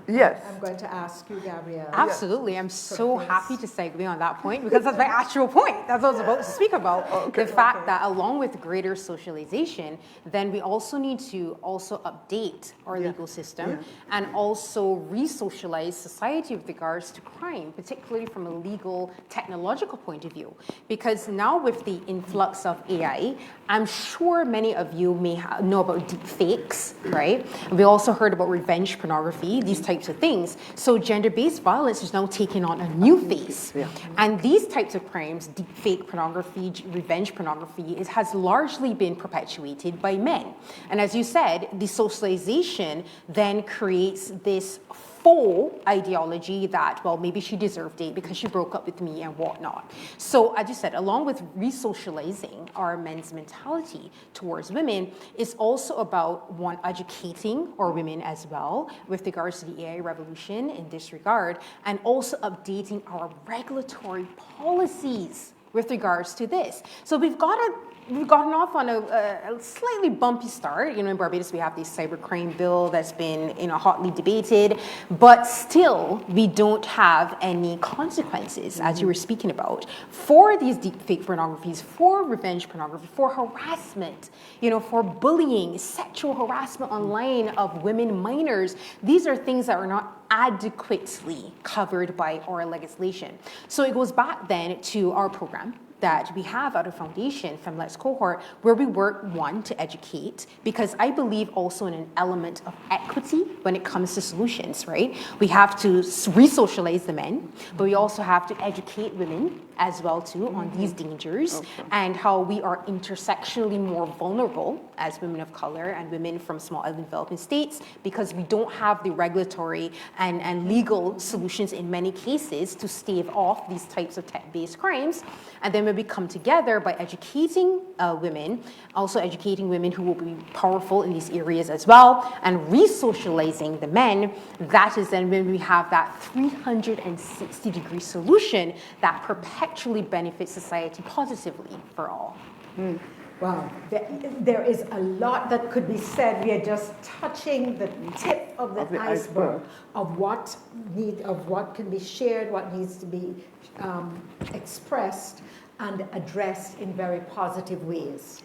yes. I'm going to ask you, Gabrielle. Absolutely. I'm so happy to segue on that point, because that's my actual point. That's what I was about to speak about. The fact that along with greater socialization, then we also need to also update our legal system and also re-socialize society with regards to crime, particularly from a legal, technological point of view. Because now with the influx of AI, I'm sure many of you may know about deep fakes, right? We also heard about revenge pornography, these types of things. So gender-based violence is now taking on a new face. Yeah. And these types of crimes, deepfake pornography, revenge pornography, it has largely been perpetuated by men. And as you said, the socialization then creates this faux ideology that, well, maybe she deserved it because she broke up with me and whatnot. So as you said, along with re-socializing our men's mentality towards women, is also about, one, educating our women as well with regards to the AI revolution in this regard, and also updating our regulatory policies with regards to this. So we've gotten off on a slightly bumpy start. In Barbados, we have this cybercrime bill that's been, hotly debated, but still, we don't have any consequences, as you were speaking about, for these deepfake pornographies, for revenge pornography, for harassment, for bullying, sexual harassment online of women minors. These are things that are not adequately covered by our legislation. So it goes back then to our program that we have at our foundation from Let's Cohort, where we work, one, to educate, because I believe also in an element of equity when it comes to solutions, right? We have to re-socialize the men, but we also have to educate women as well too on these dangers and how we are intersectionally more vulnerable as women of color and women from small island developing states, because we don't have the regulatory and legal solutions in many cases to stave off these types of tech-based crimes. And then when we come together by educating women, also educating women who will be powerful in these areas as well, and re-socializing the men, that is then when we have that 360-degree solution that perpetually benefits society positively for all. Wow, there is a lot that could be said. We are just touching the tip of the iceberg of what can be shared, what needs to be expressed and addressed in very positive ways.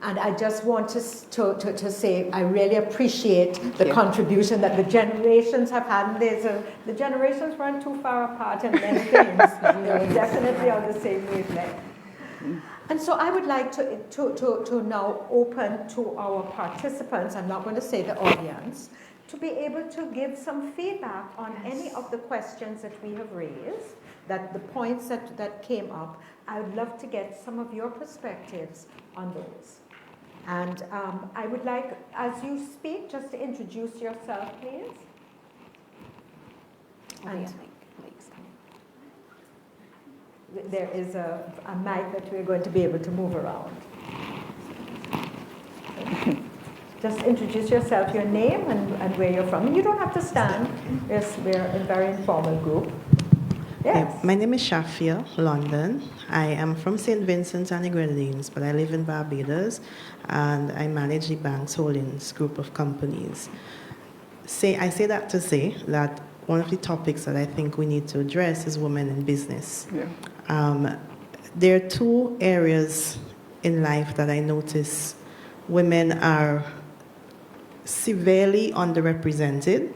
And I just want to say I really appreciate the contribution that the generations have had. The generations weren't too far apart in many things. They were definitely on the same wavelength. And so I would like to now open to our participants, I'm not going to say the audience, to be able to give some feedback on any of the questions that we have raised, that the points that came up. I would love to get some of your perspectives on those. And I would like, as you speak, just to introduce yourself, please. And there is a mic that we're going to be able to move around. Just introduce yourself, your name and where you're from. You don't have to stand. Yes, we're a very informal group. Yes. My name is Shafia, London. I am from St. Vincent and the Grenadines, but I live in Barbados, and I manage the Banks Holdings group of companies. I say that to say that one of the topics that I think we need to address is women in business. Yeah. There are two areas in life that I notice women are severely underrepresented,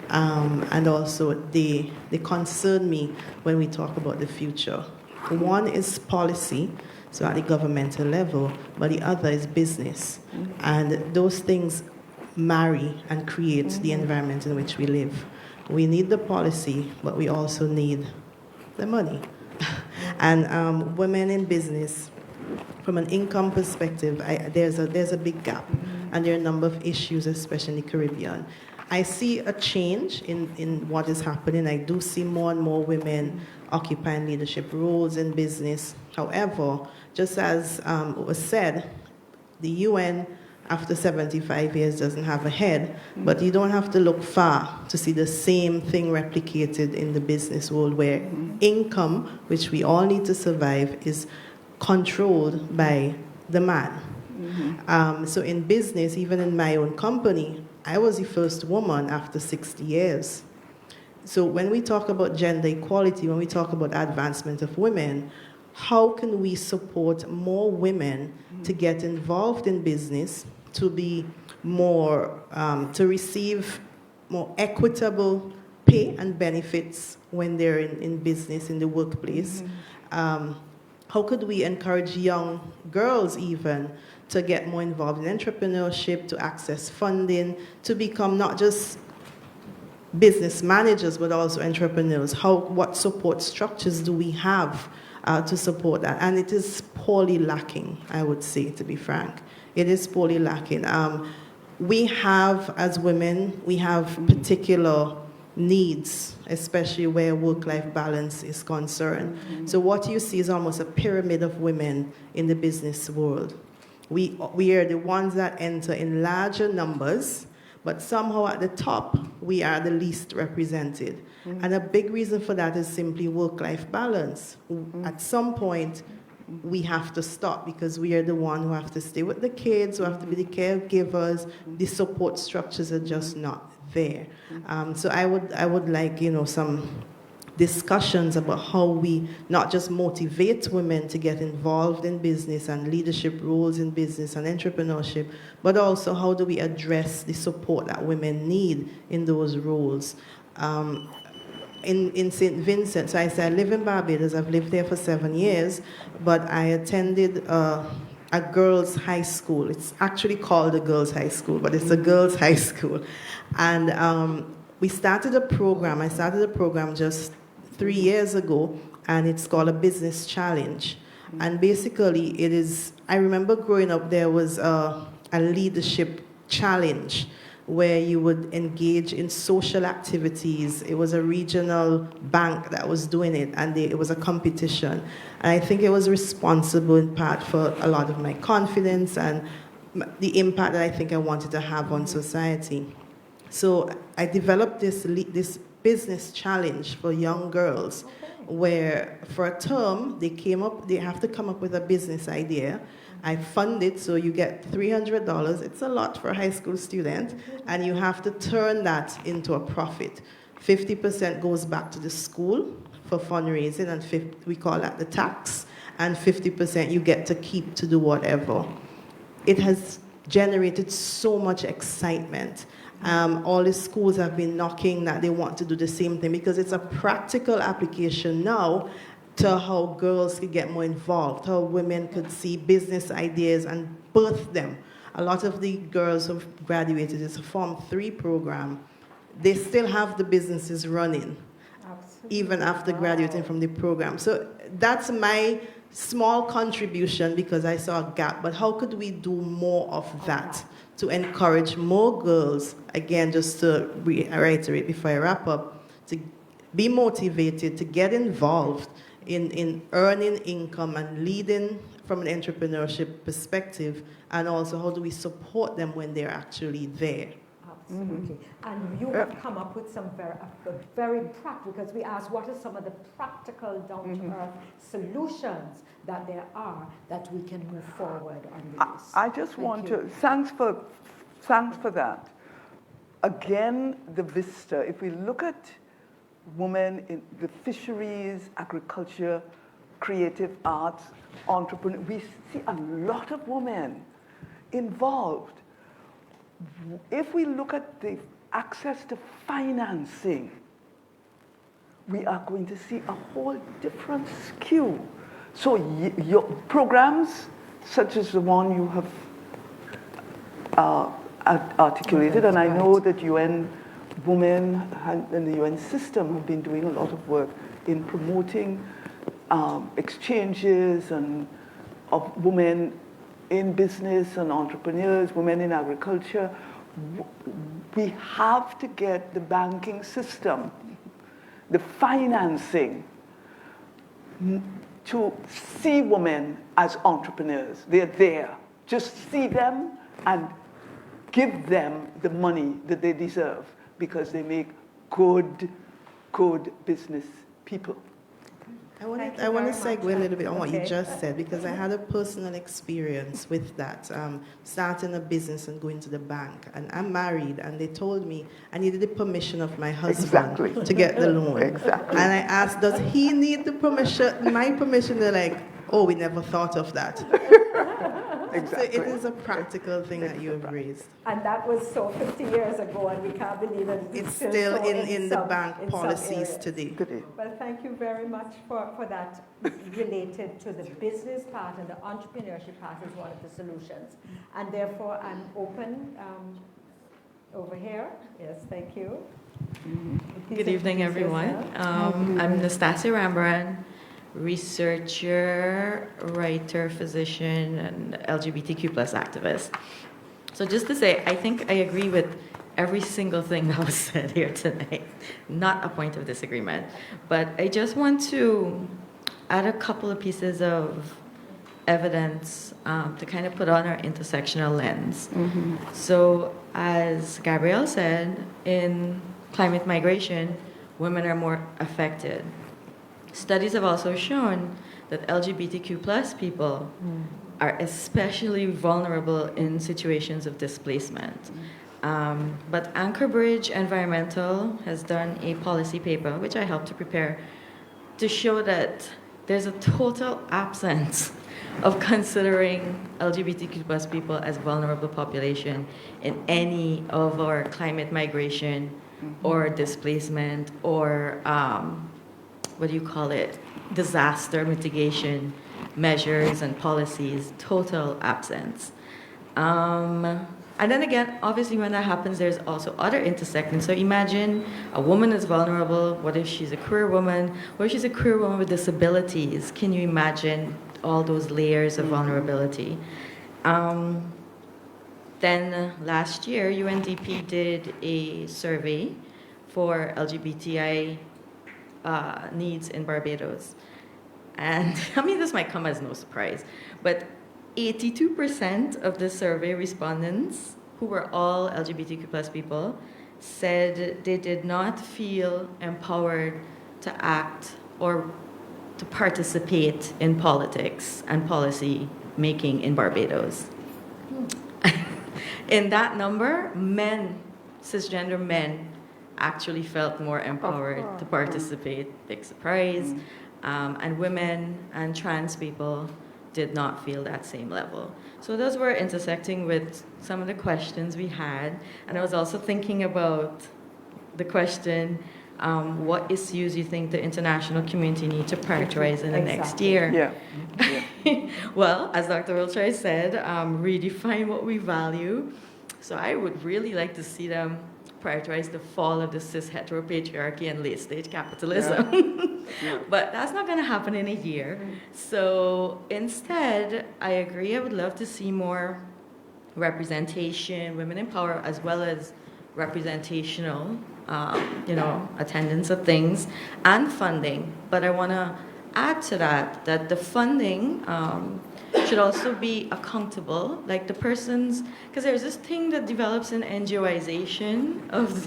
and also they concern me when we talk about the future. One is policy, so at the governmental level, but the other is business. And those things marry and create the environment in which we live. We need the policy, but we also need the money. And women in business, from an income perspective, there's a big gap, and there are a number of issues, especially in the Caribbean. I see a change in what is happening. I do see more and more women occupying leadership roles in business. However, just as was said, the UN, after 75 years, doesn't have a head, but you don't have to look far to see the same thing replicated in the business world, where income, which we all need to survive, is controlled by the man. So in business, even in my own company, I was the first woman after 60 years. So when we talk about gender equality, when we talk about advancement of women, how can we support more women to get involved in business, to be more, to receive more equitable pay and benefits when they're in business, in the workplace? How could we encourage young girls even to get more involved in entrepreneurship, to access funding, to become not just business managers, but also entrepreneurs. What support structures do we have to support that? And it is poorly lacking, I would say, to be frank. It is poorly lacking. We have, as women, we have particular needs, especially where work-life balance is concerned. So what you see is almost a pyramid of women in the business world. We are the ones that enter in larger numbers, but somehow at the top, we are the least represented. And a big reason for that is simply work-life balance. At some point, we have to stop because we are the one who have to stay with the kids, who have to be the caregivers. The support structures are just not there. So I would like, some discussions about how we not just motivate women to get involved in business and leadership roles in business and entrepreneurship, but also how do we address the support that women need in those roles. In St. Vincent, so I say I live in Barbados, I've lived there for 7 years, but I attended a girls' high school. It's actually called a girls' high school, but it's a girls' high school. And we started a program. I started a program just 3 years ago, and it's called a business challenge. And basically it is, I remember growing up, there was a leadership challenge where you would engage in social activities. It was a regional bank that was doing it, and it was a competition. And I think it was responsible in part for a lot of my confidence and the impact that I think I wanted to have on society. So I developed this business challenge for young girls, where for a term they have to come up with a business idea. I fund it, so you get $300. It's a lot for a high school student, and you have to turn that into a profit. 50% goes back to the school for fundraising, and we call that the tax, and 50% you get to keep to do whatever. It has generated so much excitement. All the schools have been knocking that they want to do the same thing because it's a practical application now to how girls could get more involved, how women could see business ideas and birth them. A lot of the girls who've graduated, it's a Form 3 program, they still have the businesses running, even after graduating from the program. So that's my small contribution because I saw a gap, but how could we do more of that to encourage more girls, again, just to reiterate before I wrap up, to be motivated, to get involved in earning income and leading from an entrepreneurship perspective, and also how do we support them when they're actually there. Absolutely. And you have come up with some very practical, because we asked what are some of the practical down-to-earth solutions that there are that we can move forward on this. I just want to, thanks for that. Again, the vista, if we look at women in the fisheries, agriculture, creative arts, entrepreneur, we see a lot of women involved. If we look at the access to financing, we are going to see a whole different skew. So your programs, such as the one you have articulated, and I know that UN Women and the UN system have been doing a lot of work in promoting exchanges of women in business and entrepreneurs, women in agriculture. We have to get the banking system, the financing, to see women as entrepreneurs. They're there. Just see them and give them the money that they deserve, because they make good business people. I want to segue a little bit on what you just said, because I had a personal experience with that, starting a business and going to the bank. And I'm married, and they told me I needed the permission of my husband to get the loan. Exactly. And I asked, does he need the permission, my permission? They're like, oh, we never thought of that. exactly. So it is a practical thing that you have raised. And that was so 50 years ago, and we can't believe that It's still so in the some- bank in some policies areas. today. Well, thank you very much for that related to the business part, and the entrepreneurship part is one of the solutions. And therefore, I'm open over here. Yes, thank you. Good evening, everyone. I'm Nastasia Rambran, researcher, writer, physician, and LGBTQ plus activist. So just to say, I think I agree with every single thing that was said here tonight. Not a point of disagreement. But I just want to add a couple of pieces of evidence to kind of put on our intersectional lens. So as Gabrielle said, in climate migration, women are more affected. Studies have also shown that LGBTQ plus people are especially vulnerable in situations of displacement. But Anchorbridge Environmental has done a policy paper, which I helped to prepare, to show that there's a total absence of considering LGBTQ plus people as vulnerable population in any of our climate migration or displacement or disaster mitigation measures and policies, total absence. And then again, obviously when that happens, there's also other intersections. So imagine a woman is vulnerable. What if she's a queer woman? What if she's a queer woman with disabilities? Can you imagine all those layers of vulnerability? Then last year, UNDP did a survey for LGBTI needs in Barbados. And I mean, this might come as no surprise, but 82% of the survey respondents, who were all LGBTQ plus people, said they did not feel empowered to act or to participate in politics and policy making in Barbados. In that number, men, cisgender men, actually felt more empowered to participate, big surprise, and women and trans people did not feel that same level. So those were intersecting with some of the questions we had, and I was also thinking about the question, what issues you think the international community need to prioritize in the next year? Well, as Dr. Wiltshire said, redefine what we value. So I would really like to see them prioritize the fall of the cis heteropatriarchy and late stage capitalism. But that's not going to happen in a year. So instead, I agree, I would love to see more representation, women in power, as well as representational, attendance of things and funding. But I want to add to that the funding should also be accountable, like the persons, because there's this thing that develops in NGOization of,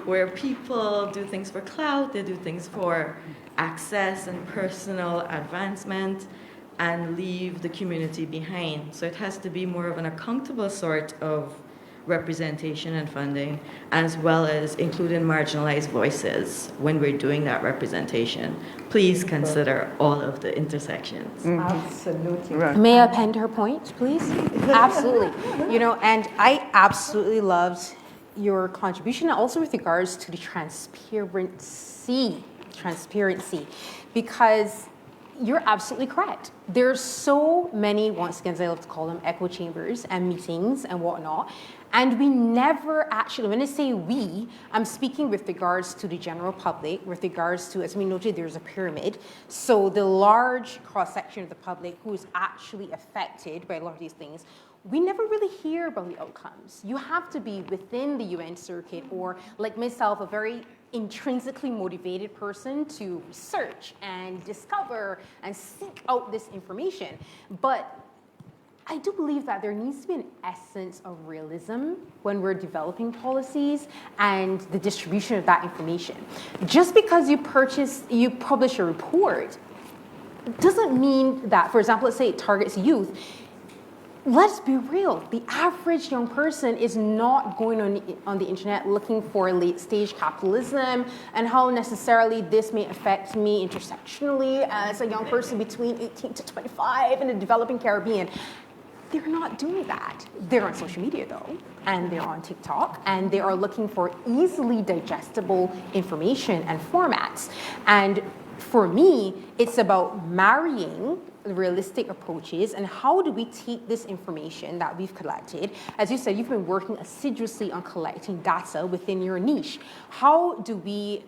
where people do things for clout, they do things for access and personal advancement and leave the community behind. So it has to be more of an accountable sort of representation and funding, as well as including marginalized voices when we're doing that representation. Please consider all of the intersections. Absolutely. May I append her point, please? Absolutely. And I absolutely loved your contribution, also with regards to the transparency, because you're absolutely correct. There's so many, once again, as I love to call them, echo chambers and meetings and whatnot. And we never actually, when I say we, I'm speaking with regards to the general public, with regards to, as we noted, there's a pyramid. So the large cross-section of the public who is actually affected by a lot of these things, we never really hear about the outcomes. You have to be within the UN circuit, or like myself, a very intrinsically motivated person to research and discover and seek out this information. But I do believe that there needs to be an essence of realism when we're developing policies and the distribution of that information. Just because you publish a report doesn't mean that, for example, let's say it targets youth. Let's be real. The average young person is not going on the internet looking for late stage capitalism and how necessarily this may affect me intersectionally as a young person between 18 to 25 in the developing Caribbean. They're not doing that. They're on social media though, and they're on TikTok, and they are looking for easily digestible information and formats. And for me, it's about marrying realistic approaches and how do we take this information that we've collected. As you said, you've been working assiduously on collecting data within your niche. How do we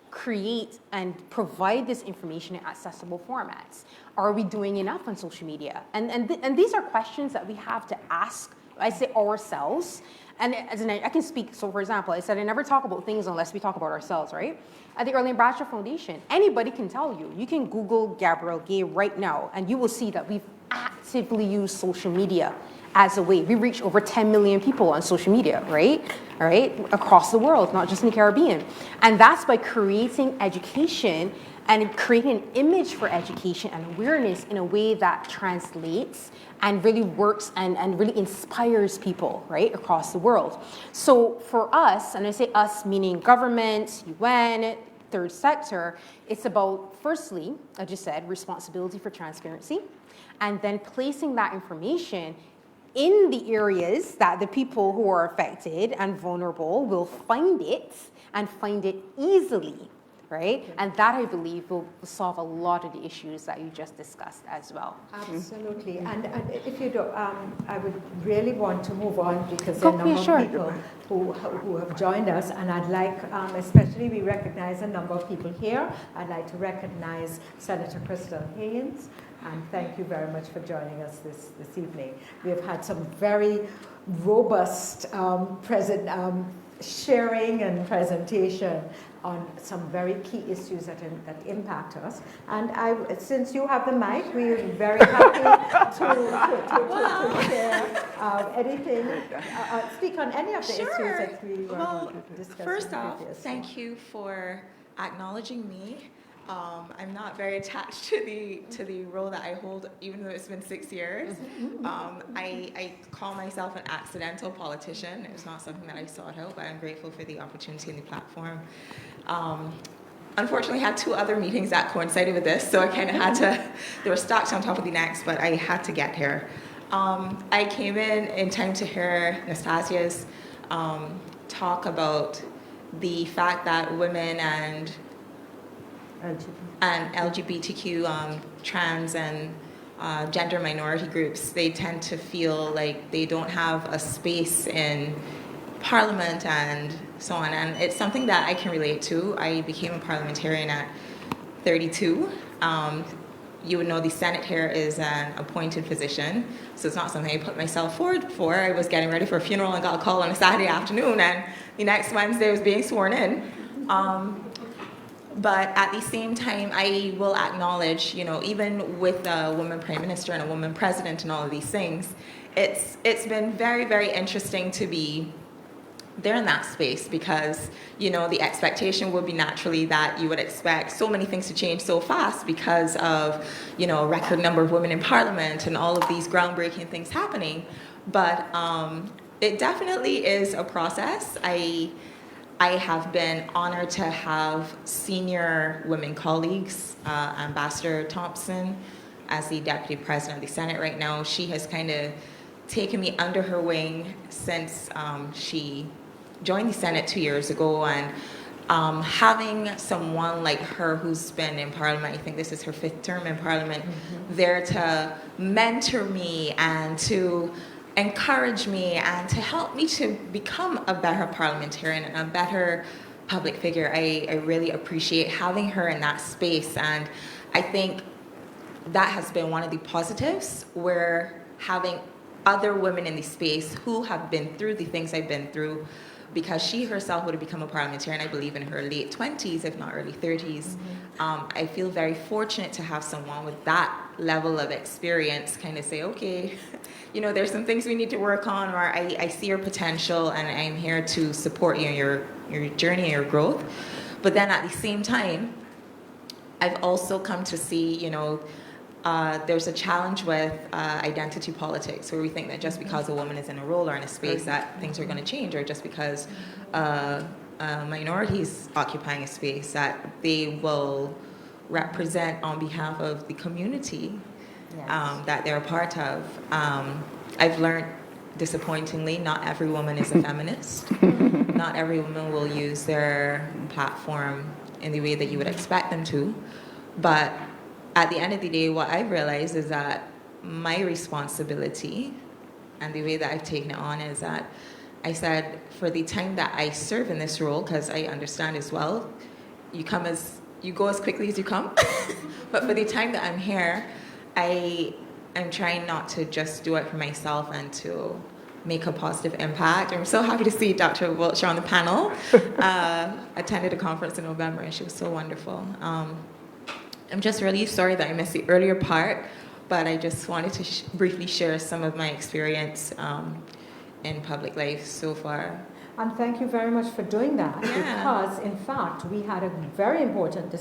create and provide this information in accessible formats? Are we doing enough on social media? And these are questions that we have to ask, I say, ourselves. And as in, I can speak, so for example, I said I never talk about things unless we talk about ourselves, right? At the Early and Bradshaw Foundation, anybody can tell you. You can Google Gabrielle Gay right now, and you will see that we've actively used social media as a way. We reach over 10 million people on social media, right? All right, across the world, not just in the Caribbean. And that's by creating education and creating an image for education and awareness in a way that translates and really works and really inspires people, right, across the world. So for us, and I say us meaning government, UN, third sector, it's about, firstly, I just said, responsibility for transparency, and then placing that information in the areas that the people who are affected and vulnerable will find it and find it easily, right? And that, I believe, will solve a lot of the issues that you just discussed as well. Absolutely. And if you don't, I would really want to move on because there are a number of people who have joined us, and I'd like, especially we recognize a number of people here. I'd like to recognize Senator Crystal Haynes, and thank you very much for joining us this evening. We have had some very robust sharing and presentation on some very key issues that impact us. And since you have the mic, we're very happy to share anything, speak on any of the issues that we were discussing. First off, thank you for acknowledging me. I'm not very attached to the role that I hold, even though it's been 6 years. I call myself an accidental politician. It's not something that I sought out, but I'm grateful for the opportunity and the platform. Unfortunately, I had 2 other meetings that coincided with this, so I kind of had to, they were stacked on top of the next, but I had to get here. I came in time to hear Nastasia's talk about the fact that women and LGBTQ trans and gender minority groups, they tend to feel like they don't have a space in Parliament and so on. And it's something that I can relate to. I became a parliamentarian at 32. You would know the Senate here is an appointed position, so it's not something I put myself forward for. I was getting ready for a funeral and got a call on a Saturday afternoon, and the next Wednesday I was being sworn in. But at the same time, I will acknowledge, even with a woman prime minister and a woman president and all of these things, it's been very, very interesting to be there in that space because, the expectation would be naturally that you would expect so many things to change so fast because of, a record number of women in Parliament and all of these groundbreaking things happening. But it definitely is a process. I have been honored to have senior women colleagues, Ambassador Thompson, as the Deputy President of the Senate right now. She has kind of taken me under her wing since she joined the Senate 2 years ago, and having someone like her who's been in Parliament, I think this is her 5th term in Parliament, there to mentor me and to encourage me and to help me to become a better parliamentarian and a better public figure. I really appreciate having her in that space, and I think that has been one of the positives. We're having other women in the space who have been through the things I've been through, because she herself would have become a parliamentarian, I believe, in her late 20s, if not early 30s. I feel very fortunate to have someone with that level of experience kind of say, okay, there's some things we need to work on, or I see your potential and I'm here to support you in your journey and your growth. But then at the same time, I've also come to see, there's a challenge with identity politics, where we think that just because a woman is in a role or in a space that things are going to change, or just because minorities occupying a space that they will represent on behalf of the community that they're a part of. I've learned, disappointingly, not every woman is a feminist. Not every woman will use their platform in the way that you would expect them to. But at the end of the day, what I've realized is that my responsibility and the way that I've taken it on is that I said, for the time that I serve in this role, because I understand as well, you go as quickly as you come. But for the time that I'm here, I'm trying not to just do it for myself and to make a positive impact. I'm so happy to see Dr. Wiltshire on the panel. Attended a conference in November, and she was so wonderful. I'm just really sorry that I missed the earlier part, but I just wanted to briefly share some of my experience in public life so far. And thank you very much for doing that, Yeah. because in fact we had a very important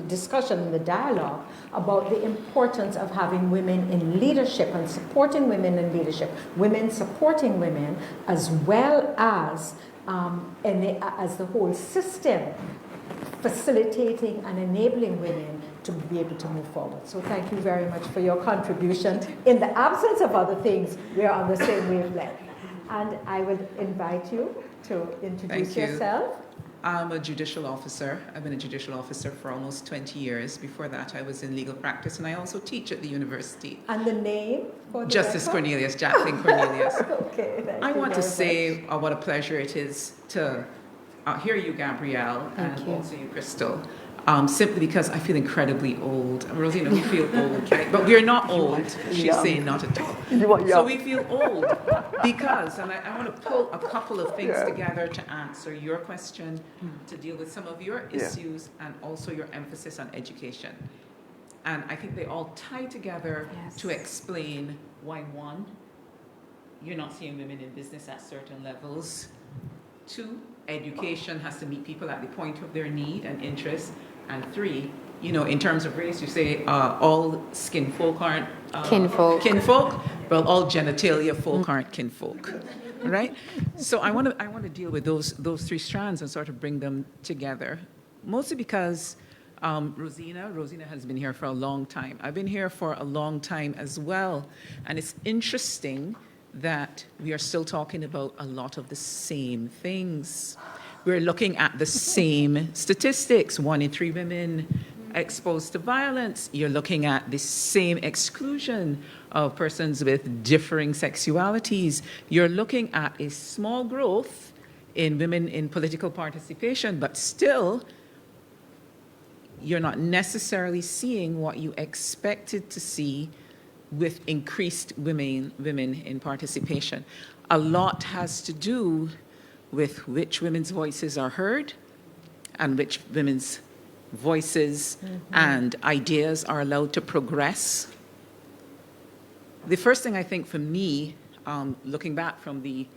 discussion in the dialogue about the importance of having women in leadership and supporting women in leadership, women supporting women, as well as as the whole system facilitating and enabling women to be able to move forward. So thank you very much for your contribution. In the absence of other things, we are on the same wavelength. And I would invite you to introduce yourself. I'm a judicial officer. I've been a judicial officer for almost 20 years. Before that, I was in legal practice, and I also teach at the university. And the name for the Justice record? Cornelius, Jacqueline Cornelius. Okay, thank I you want to very say much. what a pleasure it is to hear you, Gabrielle, and you. also you, Crystal. Simply because I feel incredibly old. Rosina, we feel old, right? But we're not old. She's young. saying not at all. You want So young. we feel old because, and I want to pull a couple of things together to answer your question, to deal with some of your issues, and also your emphasis on education. And I think they all tie together to explain why, one, you're not seeing women in business at certain levels. Two, education has to meet people at the point of their need and interest. And three, in terms of race, you say all skin folk aren't kinfolk. Well, all genitalia folk aren't kinfolk, right? So I want to deal with those three strands and sort of bring them together, mostly because Rosina has been here for a long time. I've been here for a long time as well, and it's interesting that we are still talking about a lot of the same things. We're looking at the same statistics. 1 in 3 women exposed to violence. You're looking at the same exclusion of persons with differing sexualities. You're looking at a small growth in women in political participation, but still, you're not necessarily seeing what you expected to see with increased women in participation. A lot has to do with which women's voices are heard and which women's voices and ideas are allowed to progress. The first thing I think for me, looking back from the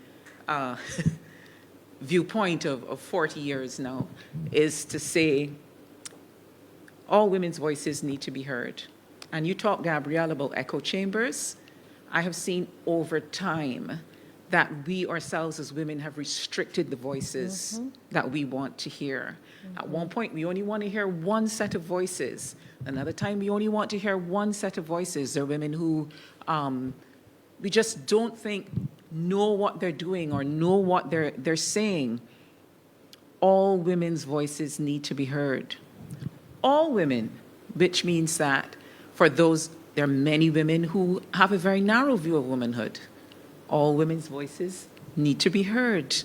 viewpoint of 40 years now, is to say all women's voices need to be heard. And you talk, Gabrielle, about echo chambers. I have seen over time that we ourselves as women have restricted the voices that we want to hear. At one point, we only want to hear one set of voices. Another time, we only want to hear one set of voices. There are women who we just don't think know what they're doing or know what they're saying. All women's voices need to be heard. All women, which means that for those, there are many women who have a very narrow view of womanhood. All women's voices need to be heard.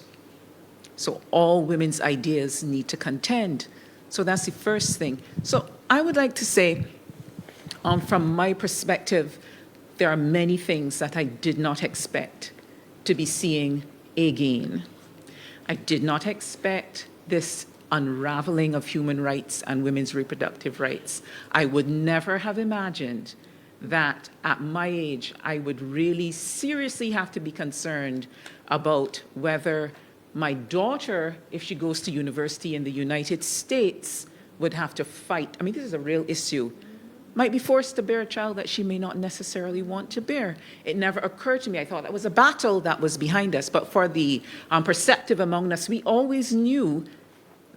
So all women's ideas need to contend. So that's the first thing. So I would like to say, from my perspective, there are many things that I did not expect to be seeing again. I did not expect this unraveling of human rights and women's reproductive rights. I would never have imagined that at my age, I would really seriously have to be concerned about whether my daughter, if she goes to university in the United States, would have to fight. I mean, this is a real issue. Might be forced to bear a child that she may not necessarily want to bear. It never occurred to me. I thought that was a battle that was behind us. But for the perceptive among us, we always knew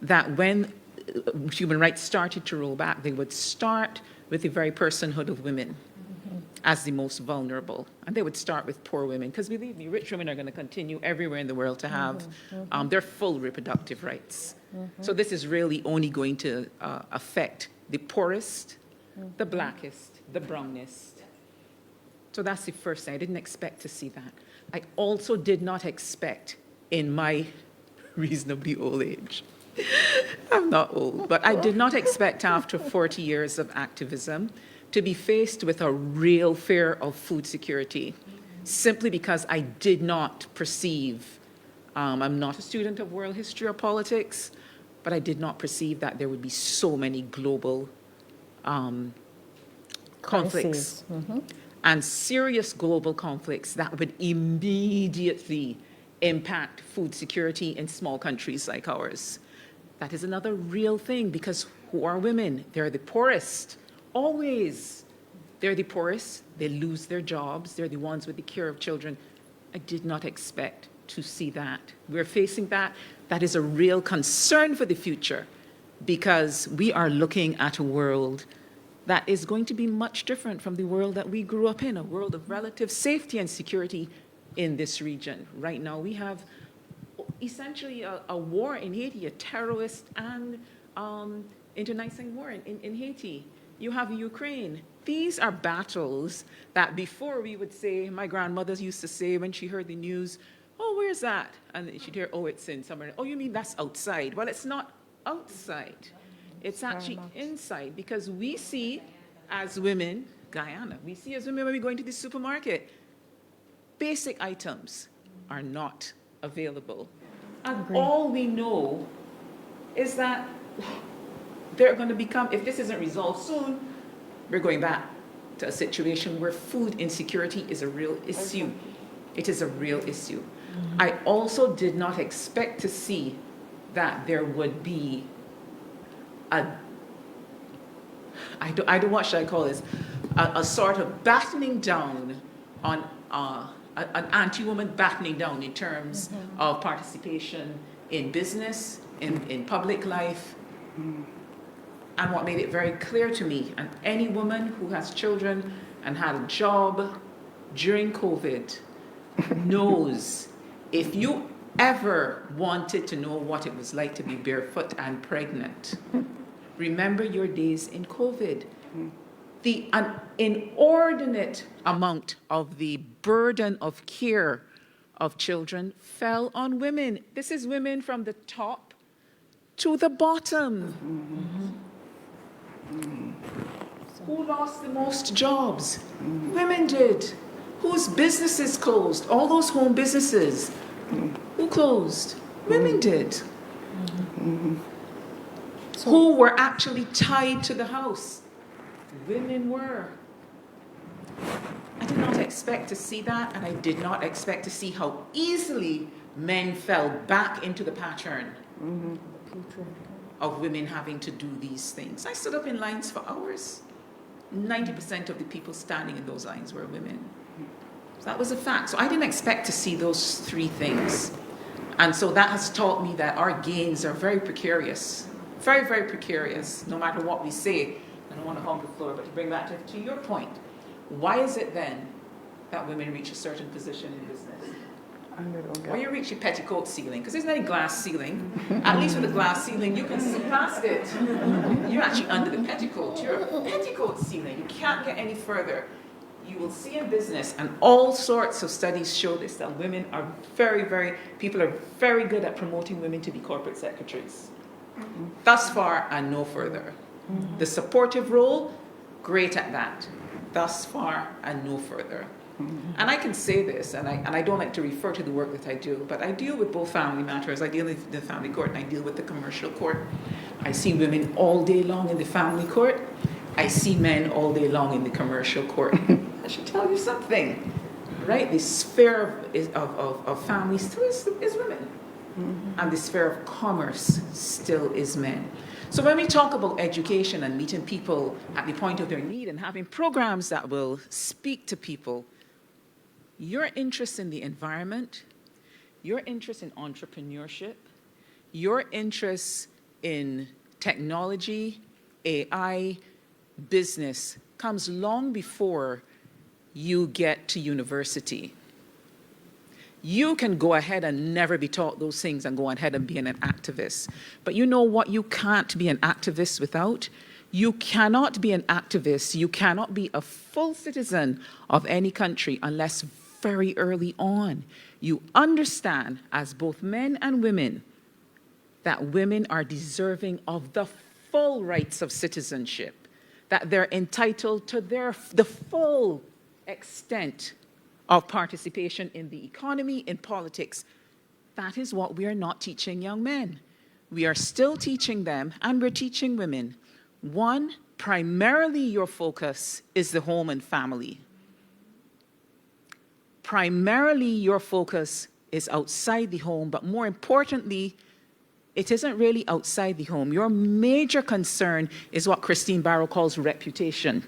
that when human rights started to roll back, they would start with the very personhood of women. as the most vulnerable. And they would start with poor women, because believe me, rich women are going to continue everywhere in the world to have their full reproductive rights. So this is really only going to affect the poorest, the blackest, the brownest. So that's the first thing. I didn't expect to see that. I also did not expect in my reasonably old age, I'm not old, but I did not expect after 40 years of activism to be faced with a real fear of food security, simply because I did not perceive, I'm not a student of world history or politics, but I did not perceive that there would be so many global conflicts and serious global conflicts that would immediately impact food security in small countries like ours. That is another real thing, because who are women? They're the poorest. Always. They're the poorest. They lose their jobs. They're the ones with the care of children. I did not expect to see that. We're facing that. That is a real concern for the future, because we are looking at a world that is going to be much different from the world that we grew up in, a world of relative safety and security in this region. Right now, we have essentially a war in Haiti, a terrorist and internecine war in Haiti. You have Ukraine. These are battles that before we would say, my grandmother used to say when she heard the news, oh, where's that? And she'd hear, oh, it's in somewhere. Oh, you mean that's outside? Well, it's not outside. It's actually inside, because we see as women, Guyana, we see as women when we go into the supermarket, basic items are not available. And all we know is that they're going to become, if this isn't resolved soon, we're going back to a situation where food insecurity is a real issue. It is a real issue. I also did not expect to see that there would be what should I call this? A sort of battening down on an anti-woman battening down in terms of participation in business, in public life. And what made it very clear to me, and any woman who has children and had a job during COVID knows, if you ever wanted to know what it was like to be barefoot and pregnant, remember your days in COVID. An inordinate amount of the burden of care of children fell on women. This is women from the top to the bottom. Who lost the most jobs? Women did. Whose businesses closed? All those home businesses. Who closed? Women did. Who were actually tied to the house? Women were. I did not expect to see that, and I did not expect to see how easily men fell back into the pattern of women having to do these things. I stood up in lines for hours. 90% of the people standing in those lines were women. So that was a fact. So I didn't expect to see those three things. And so that has taught me that our gains are very precarious. Very, very precarious, no matter what we say. I don't want to hog the floor, but to bring back to your point, why is it then that women reach a certain position in business? Or you reach your petticoat ceiling, because there's no glass ceiling. At least with a glass ceiling, you can see past it. You're actually under the petticoat. You're a petticoat ceiling. You can't get any further. You will see in business, and all sorts of studies show this, that women are people are very good at promoting women to be corporate secretaries. Thus far and no further. The supportive role, great at that. Thus far and no further. And I can say this, and I don't like to refer to the work that I do, but I deal with both family matters. I deal with the family court and I deal with the commercial court. I see women all day long in the family court. I see men all day long in the commercial court. I should tell you something, right? The sphere of family still is women. And the sphere of commerce still is men. So when we talk about education and meeting people at the point of their need and having programs that will speak to people, your interest in the environment, your interest in entrepreneurship, your interest in technology, AI, business, comes long before you get to university. You can go ahead and never be taught those things and go ahead and be an activist. But you know what you can't be an activist without? You cannot be an activist, you cannot be a full citizen of any country unless very early on you understand, as both men and women, that women are deserving of the full rights of citizenship, that they're entitled to the full extent of participation in the economy, in politics. That is what we are not teaching young men. We are still teaching them, and we're teaching women. One, primarily your focus is the home and family. Primarily your focus is outside the home, but more importantly, it isn't really outside the home. Your major concern is what Christine Barrow calls reputation.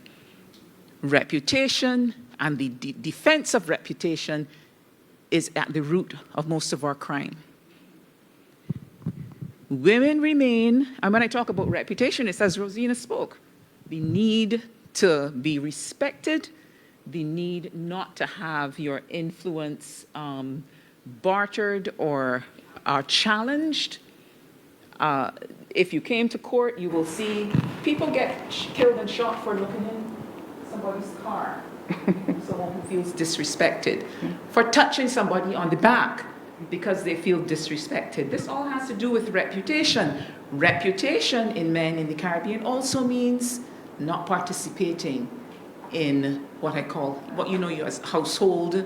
Reputation and the defense of reputation is at the root of most of our crime. Women remain, and when I talk about reputation, it's as Rosina spoke, the need to be respected, the need not to have your influence bartered or challenged. If you came to court, you will see people get killed and shot for looking in somebody's car. Someone who feels disrespected, for touching somebody on the back because they feel disrespected. This all has to do with reputation. Reputation in men in the Caribbean also means not participating in what I call, what you know as household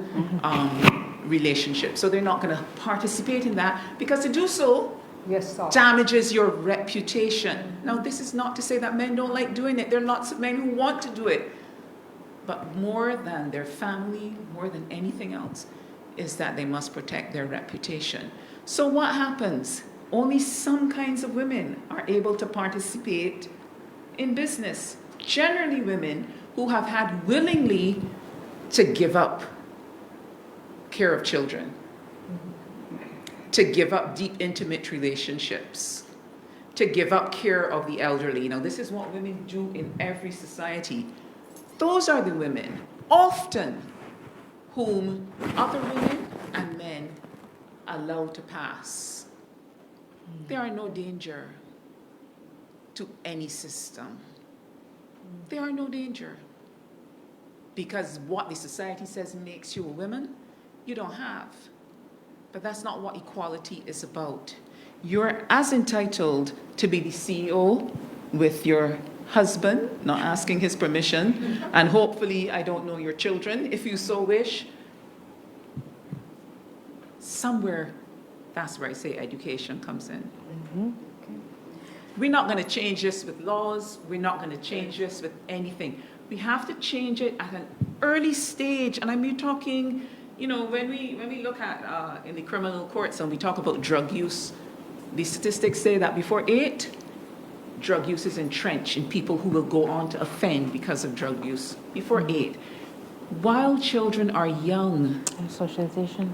relationships. So they're not going to participate in that because to do so damages your reputation. Now, this is not to say that men don't like doing it. There are lots of men who want to do it. But more than their family, more than anything else, is that they must protect their reputation. So what happens? Only some kinds of women are able to participate in business. Generally women who have had willingly to give up care of children, to give up deep intimate relationships, to give up care of the elderly. Now, this is what women do in every society. Those are the women, often, whom other women and men allow to pass. They are no danger to any system. They are no danger. Because what the society says makes you a woman, you don't have. But that's not what equality is about. You're as entitled to be the CEO with your husband, not asking his permission, and hopefully, I don't know, your children, if you so wish. Somewhere, that's where I say education comes in. Okay. We're not going to change this with laws. We're not going to change this with anything. We have to change it at an early stage. And I'm talking, you know, when we look at in the criminal courts and we talk about drug use, the statistics say that before 8, drug use is entrenched in people who will go on to offend because of drug use. Before 8. While children are young. And socialization.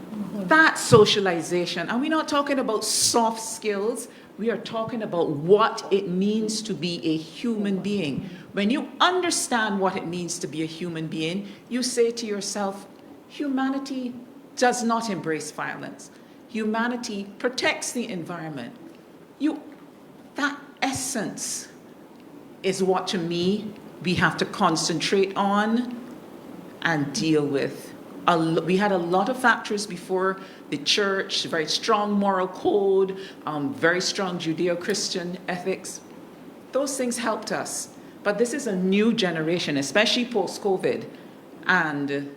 That's socialization. And we're not talking about soft skills. We are talking about what it means to be a human being. When you understand what it means to be a human being, you say to yourself, humanity does not embrace violence. Humanity protects the environment. That essence is what, to me, we have to concentrate on and deal with. We had a lot of factors before the church, very strong moral code, very strong Judeo-Christian ethics. Those things helped us. But this is a new generation, especially post-COVID, and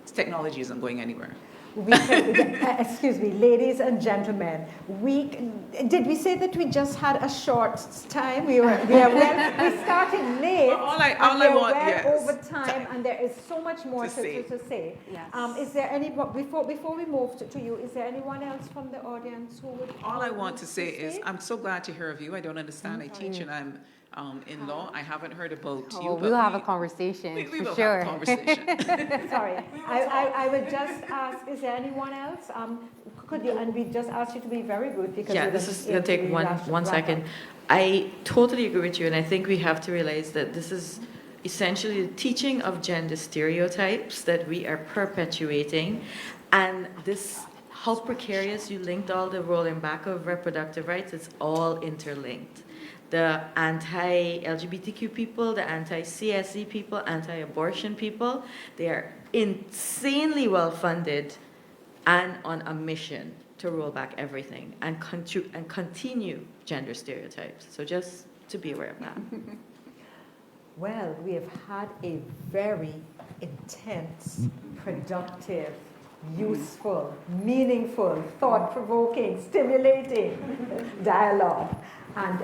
technology isn't going anywhere. Excuse me, ladies and gentlemen. Did we say that we just had a short time? We started late. Over time, and there is so much more to say. Yes. Is there any before we move to you? Is there anyone else from the audience who would? All I want to say is I'm so glad to hear of you. I don't understand. I teach and I'm in law. I haven't heard about you. We'll have a conversation. We will have a conversation. Sorry, I would just ask, is there anyone else? Could you, and we just ask you to be very good because this is going to take one second. I totally agree with you, and I think we have to realize that this is essentially the teaching of gender stereotypes that we are perpetuating, and this, how precarious, you linked all the rolling back of reproductive rights, it's all interlinked. The anti-LGBTQ people, the anti-CSE people, anti-abortion people, they are insanely well-funded and on a mission to roll back everything and continue gender stereotypes. So just to be aware of that. Well, we have had a very intense, productive, useful, meaningful, thought-provoking, stimulating dialogue. And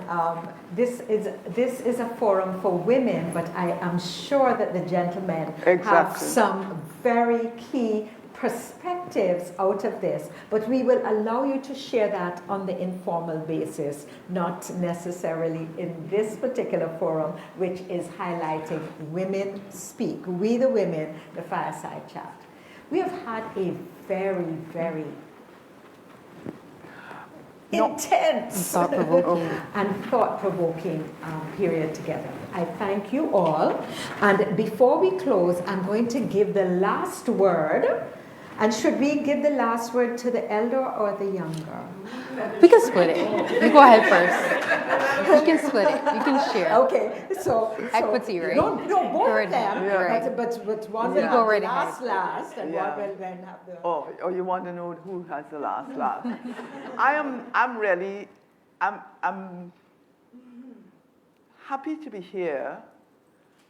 this is a forum for women, but I am sure that the gentlemen have some very key perspectives out of this. But we will allow you to share that on the informal basis, not necessarily in this particular forum, which is highlighting Women Speak. We the Women, the Fireside Chat. We have had a very, very intense and thought-provoking period together. I thank you all. And before we close, I'm going to give the last word. And should we give the last word to the elder or the younger? We can split it. You go ahead first. You can split it. You can share. Okay, so equity, right? No, both of them. Yeah. But one will have the last, and one will then have the. Oh, you want to know who has the last? I'm happy to be here,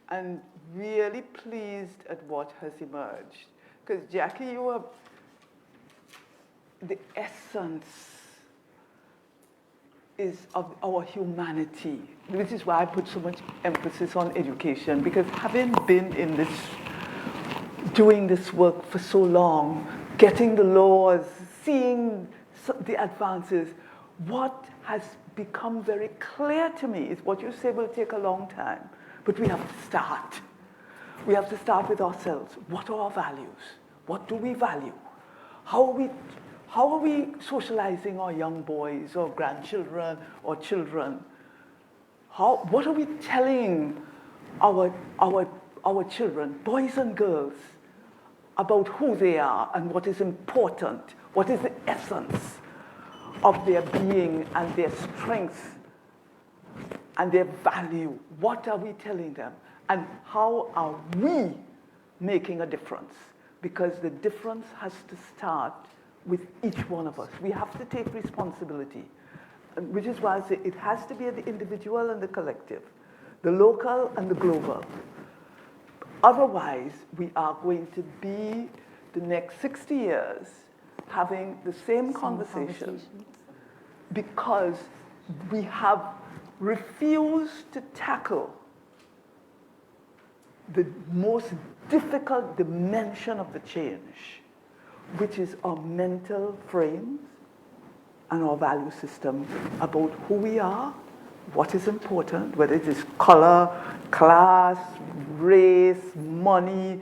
and really pleased at what has emerged. Because Jackie, you are the essence is of our humanity, which is why I put so much emphasis on education, because having been in this, doing this work for so long, getting the laws, seeing the advances, what has become very clear to me is what you say will take a long time, but we have to start. We have to start with ourselves. What are our values? What do we value? How are we socializing our young boys or grandchildren or children? What are we telling our children, boys and girls, about who they are and what is important? What is the essence of their being and their strength and their value? What are we telling them? And how are we making a difference? Because the difference has to start with each one of us. We have to take responsibility, which is why I say it has to be the individual and the collective, the local and the global. Otherwise, we are going to be the next 60 years having the same conversation because we have refused to tackle the most difficult dimension of the change, which is our mental frames and our value system about who we are, what is important, whether it is color, class, race, money,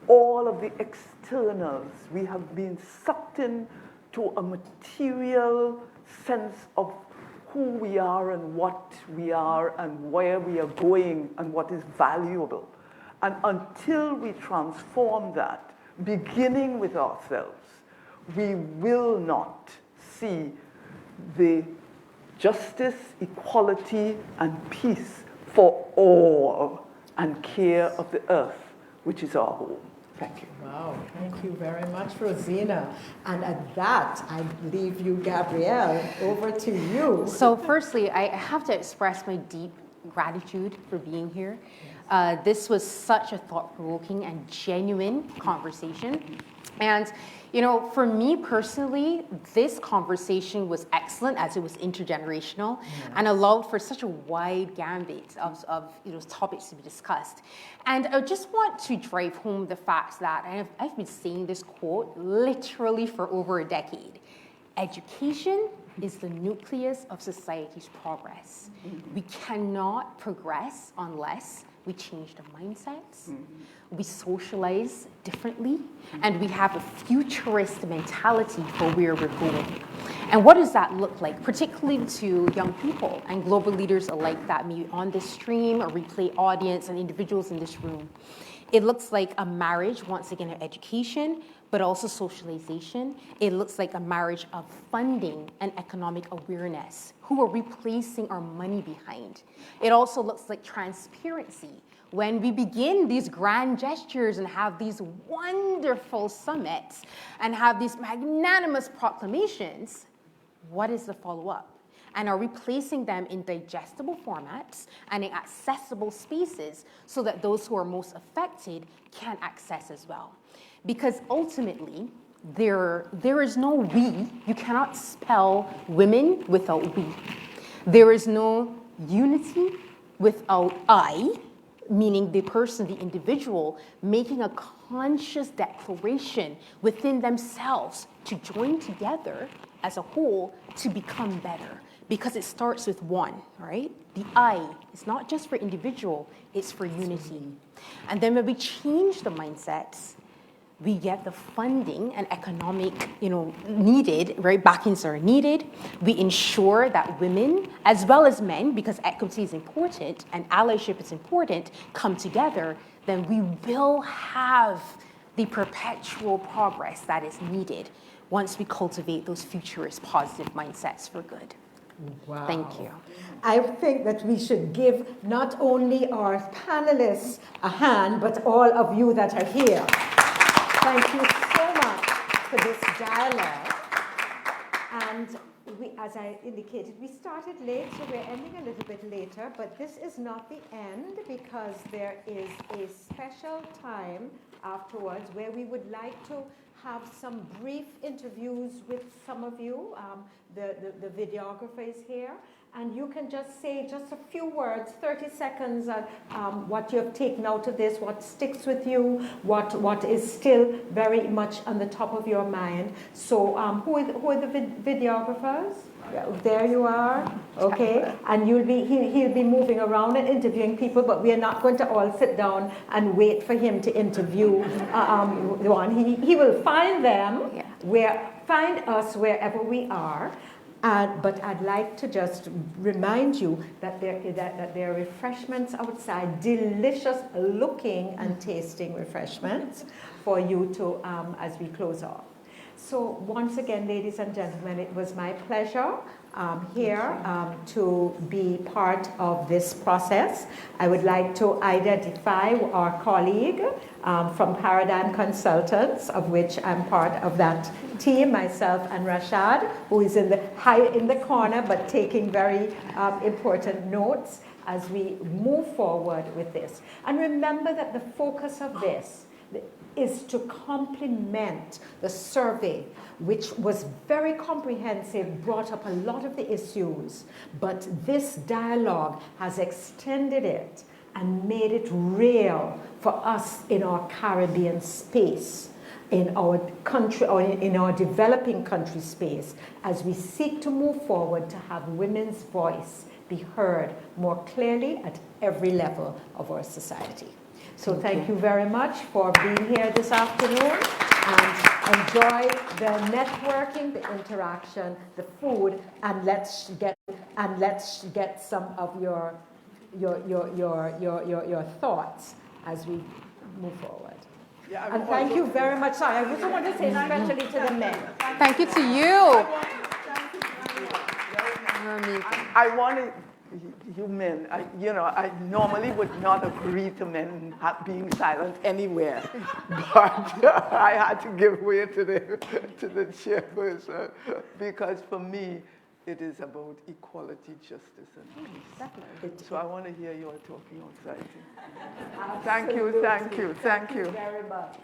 all of the externals. We have been sucked in to a material sense of who we are and what we are and where we are going and what is valuable. And until we transform that, beginning with ourselves, we will not see the justice, equality, and peace for all and care of the earth, which is our home. Thank you. Wow, thank you very much, Rosina. And at that, I leave you, Gabrielle, over to you. So firstly, I have to express my deep gratitude for being here. This was such a thought-provoking and genuine conversation. And, you know, for me personally, this conversation was excellent as it was intergenerational and allowed for such a wide gambit of topics to be discussed. And I just want to drive home the fact that I've been saying this quote literally for over a decade. Education is the nucleus of society's progress. We cannot progress unless we change the mindsets, we socialize differently, and we have a futurist mentality for where we're going. And what does that look like, particularly to young people and global leaders alike that may be on this stream, a replay audience, and individuals in this room? It looks like a marriage, once again, of education, but also socialization. It looks like a marriage of funding and economic awareness. Who are we placing our money behind? It also looks like transparency. When we begin these grand gestures and have these wonderful summits and have these magnanimous proclamations, what is the follow-up? And are we placing them in digestible formats and in accessible spaces so that those who are most affected can access as well? Because ultimately, there is no we. You cannot spell women without we. There is no unity without I, meaning the person, the individual, making a conscious declaration within themselves to join together as a whole to become better. Because it starts with one, right? The I is not just for individual, it's for unity. And then when we change the mindsets, we get the funding and economic, needed, right? Backings are needed. We ensure that women, as well as men, because equity is important and allyship is important, come together, then we will have the perpetual progress that is needed once we cultivate those futurist positive mindsets for good. Wow. Thank you. I think that we should give not only our panelists a hand, but all of you that are here. Thank you so much for this dialogue. And as I indicated, we started late, so we're ending a little bit later, but this is not the end because there is a special time afterwards where we would like to have some brief interviews with some of you. The videographer is here, and you can just say just a few words, 30 seconds, on what you have taken out of this, what sticks with you, what is still very much on the top of your mind. So who are the videographers? There you are, okay. And he'll be moving around and interviewing people, but we are not going to all sit down and wait for him to interview the one. He will find them, find us wherever we are. But I'd like to just remind you that there are refreshments outside, delicious looking and tasting refreshments for you to, as we close off. So once again, ladies and gentlemen, it was my pleasure here to be part of this process. I would like to identify our colleague from Paradigm Consultants, of which I'm part of that team, myself and Rashad, who is in the corner, but taking very important notes as we move forward with this. And remember that the focus of this is to complement the survey, which was very comprehensive, brought up a lot of the issues, but this dialogue has extended it and made it real for us in our Caribbean space, in our country, or in our developing country space, as we seek to move forward to have women's voice be heard more clearly at every level of our society. So thank you very much for being here this afternoon, and enjoy the networking, the interaction, the food, and let's get some of your thoughts as we move forward. Yeah, and thank you very much. Sorry, I also want to say especially to the men. Thank you to you. I want to. You men, I normally would not agree to men being silent anywhere, but I had to give way to the chairperson because for me, it is about equality, justice, and peace. Definitely. So I want to hear you all talking on Friday. Thank you very much.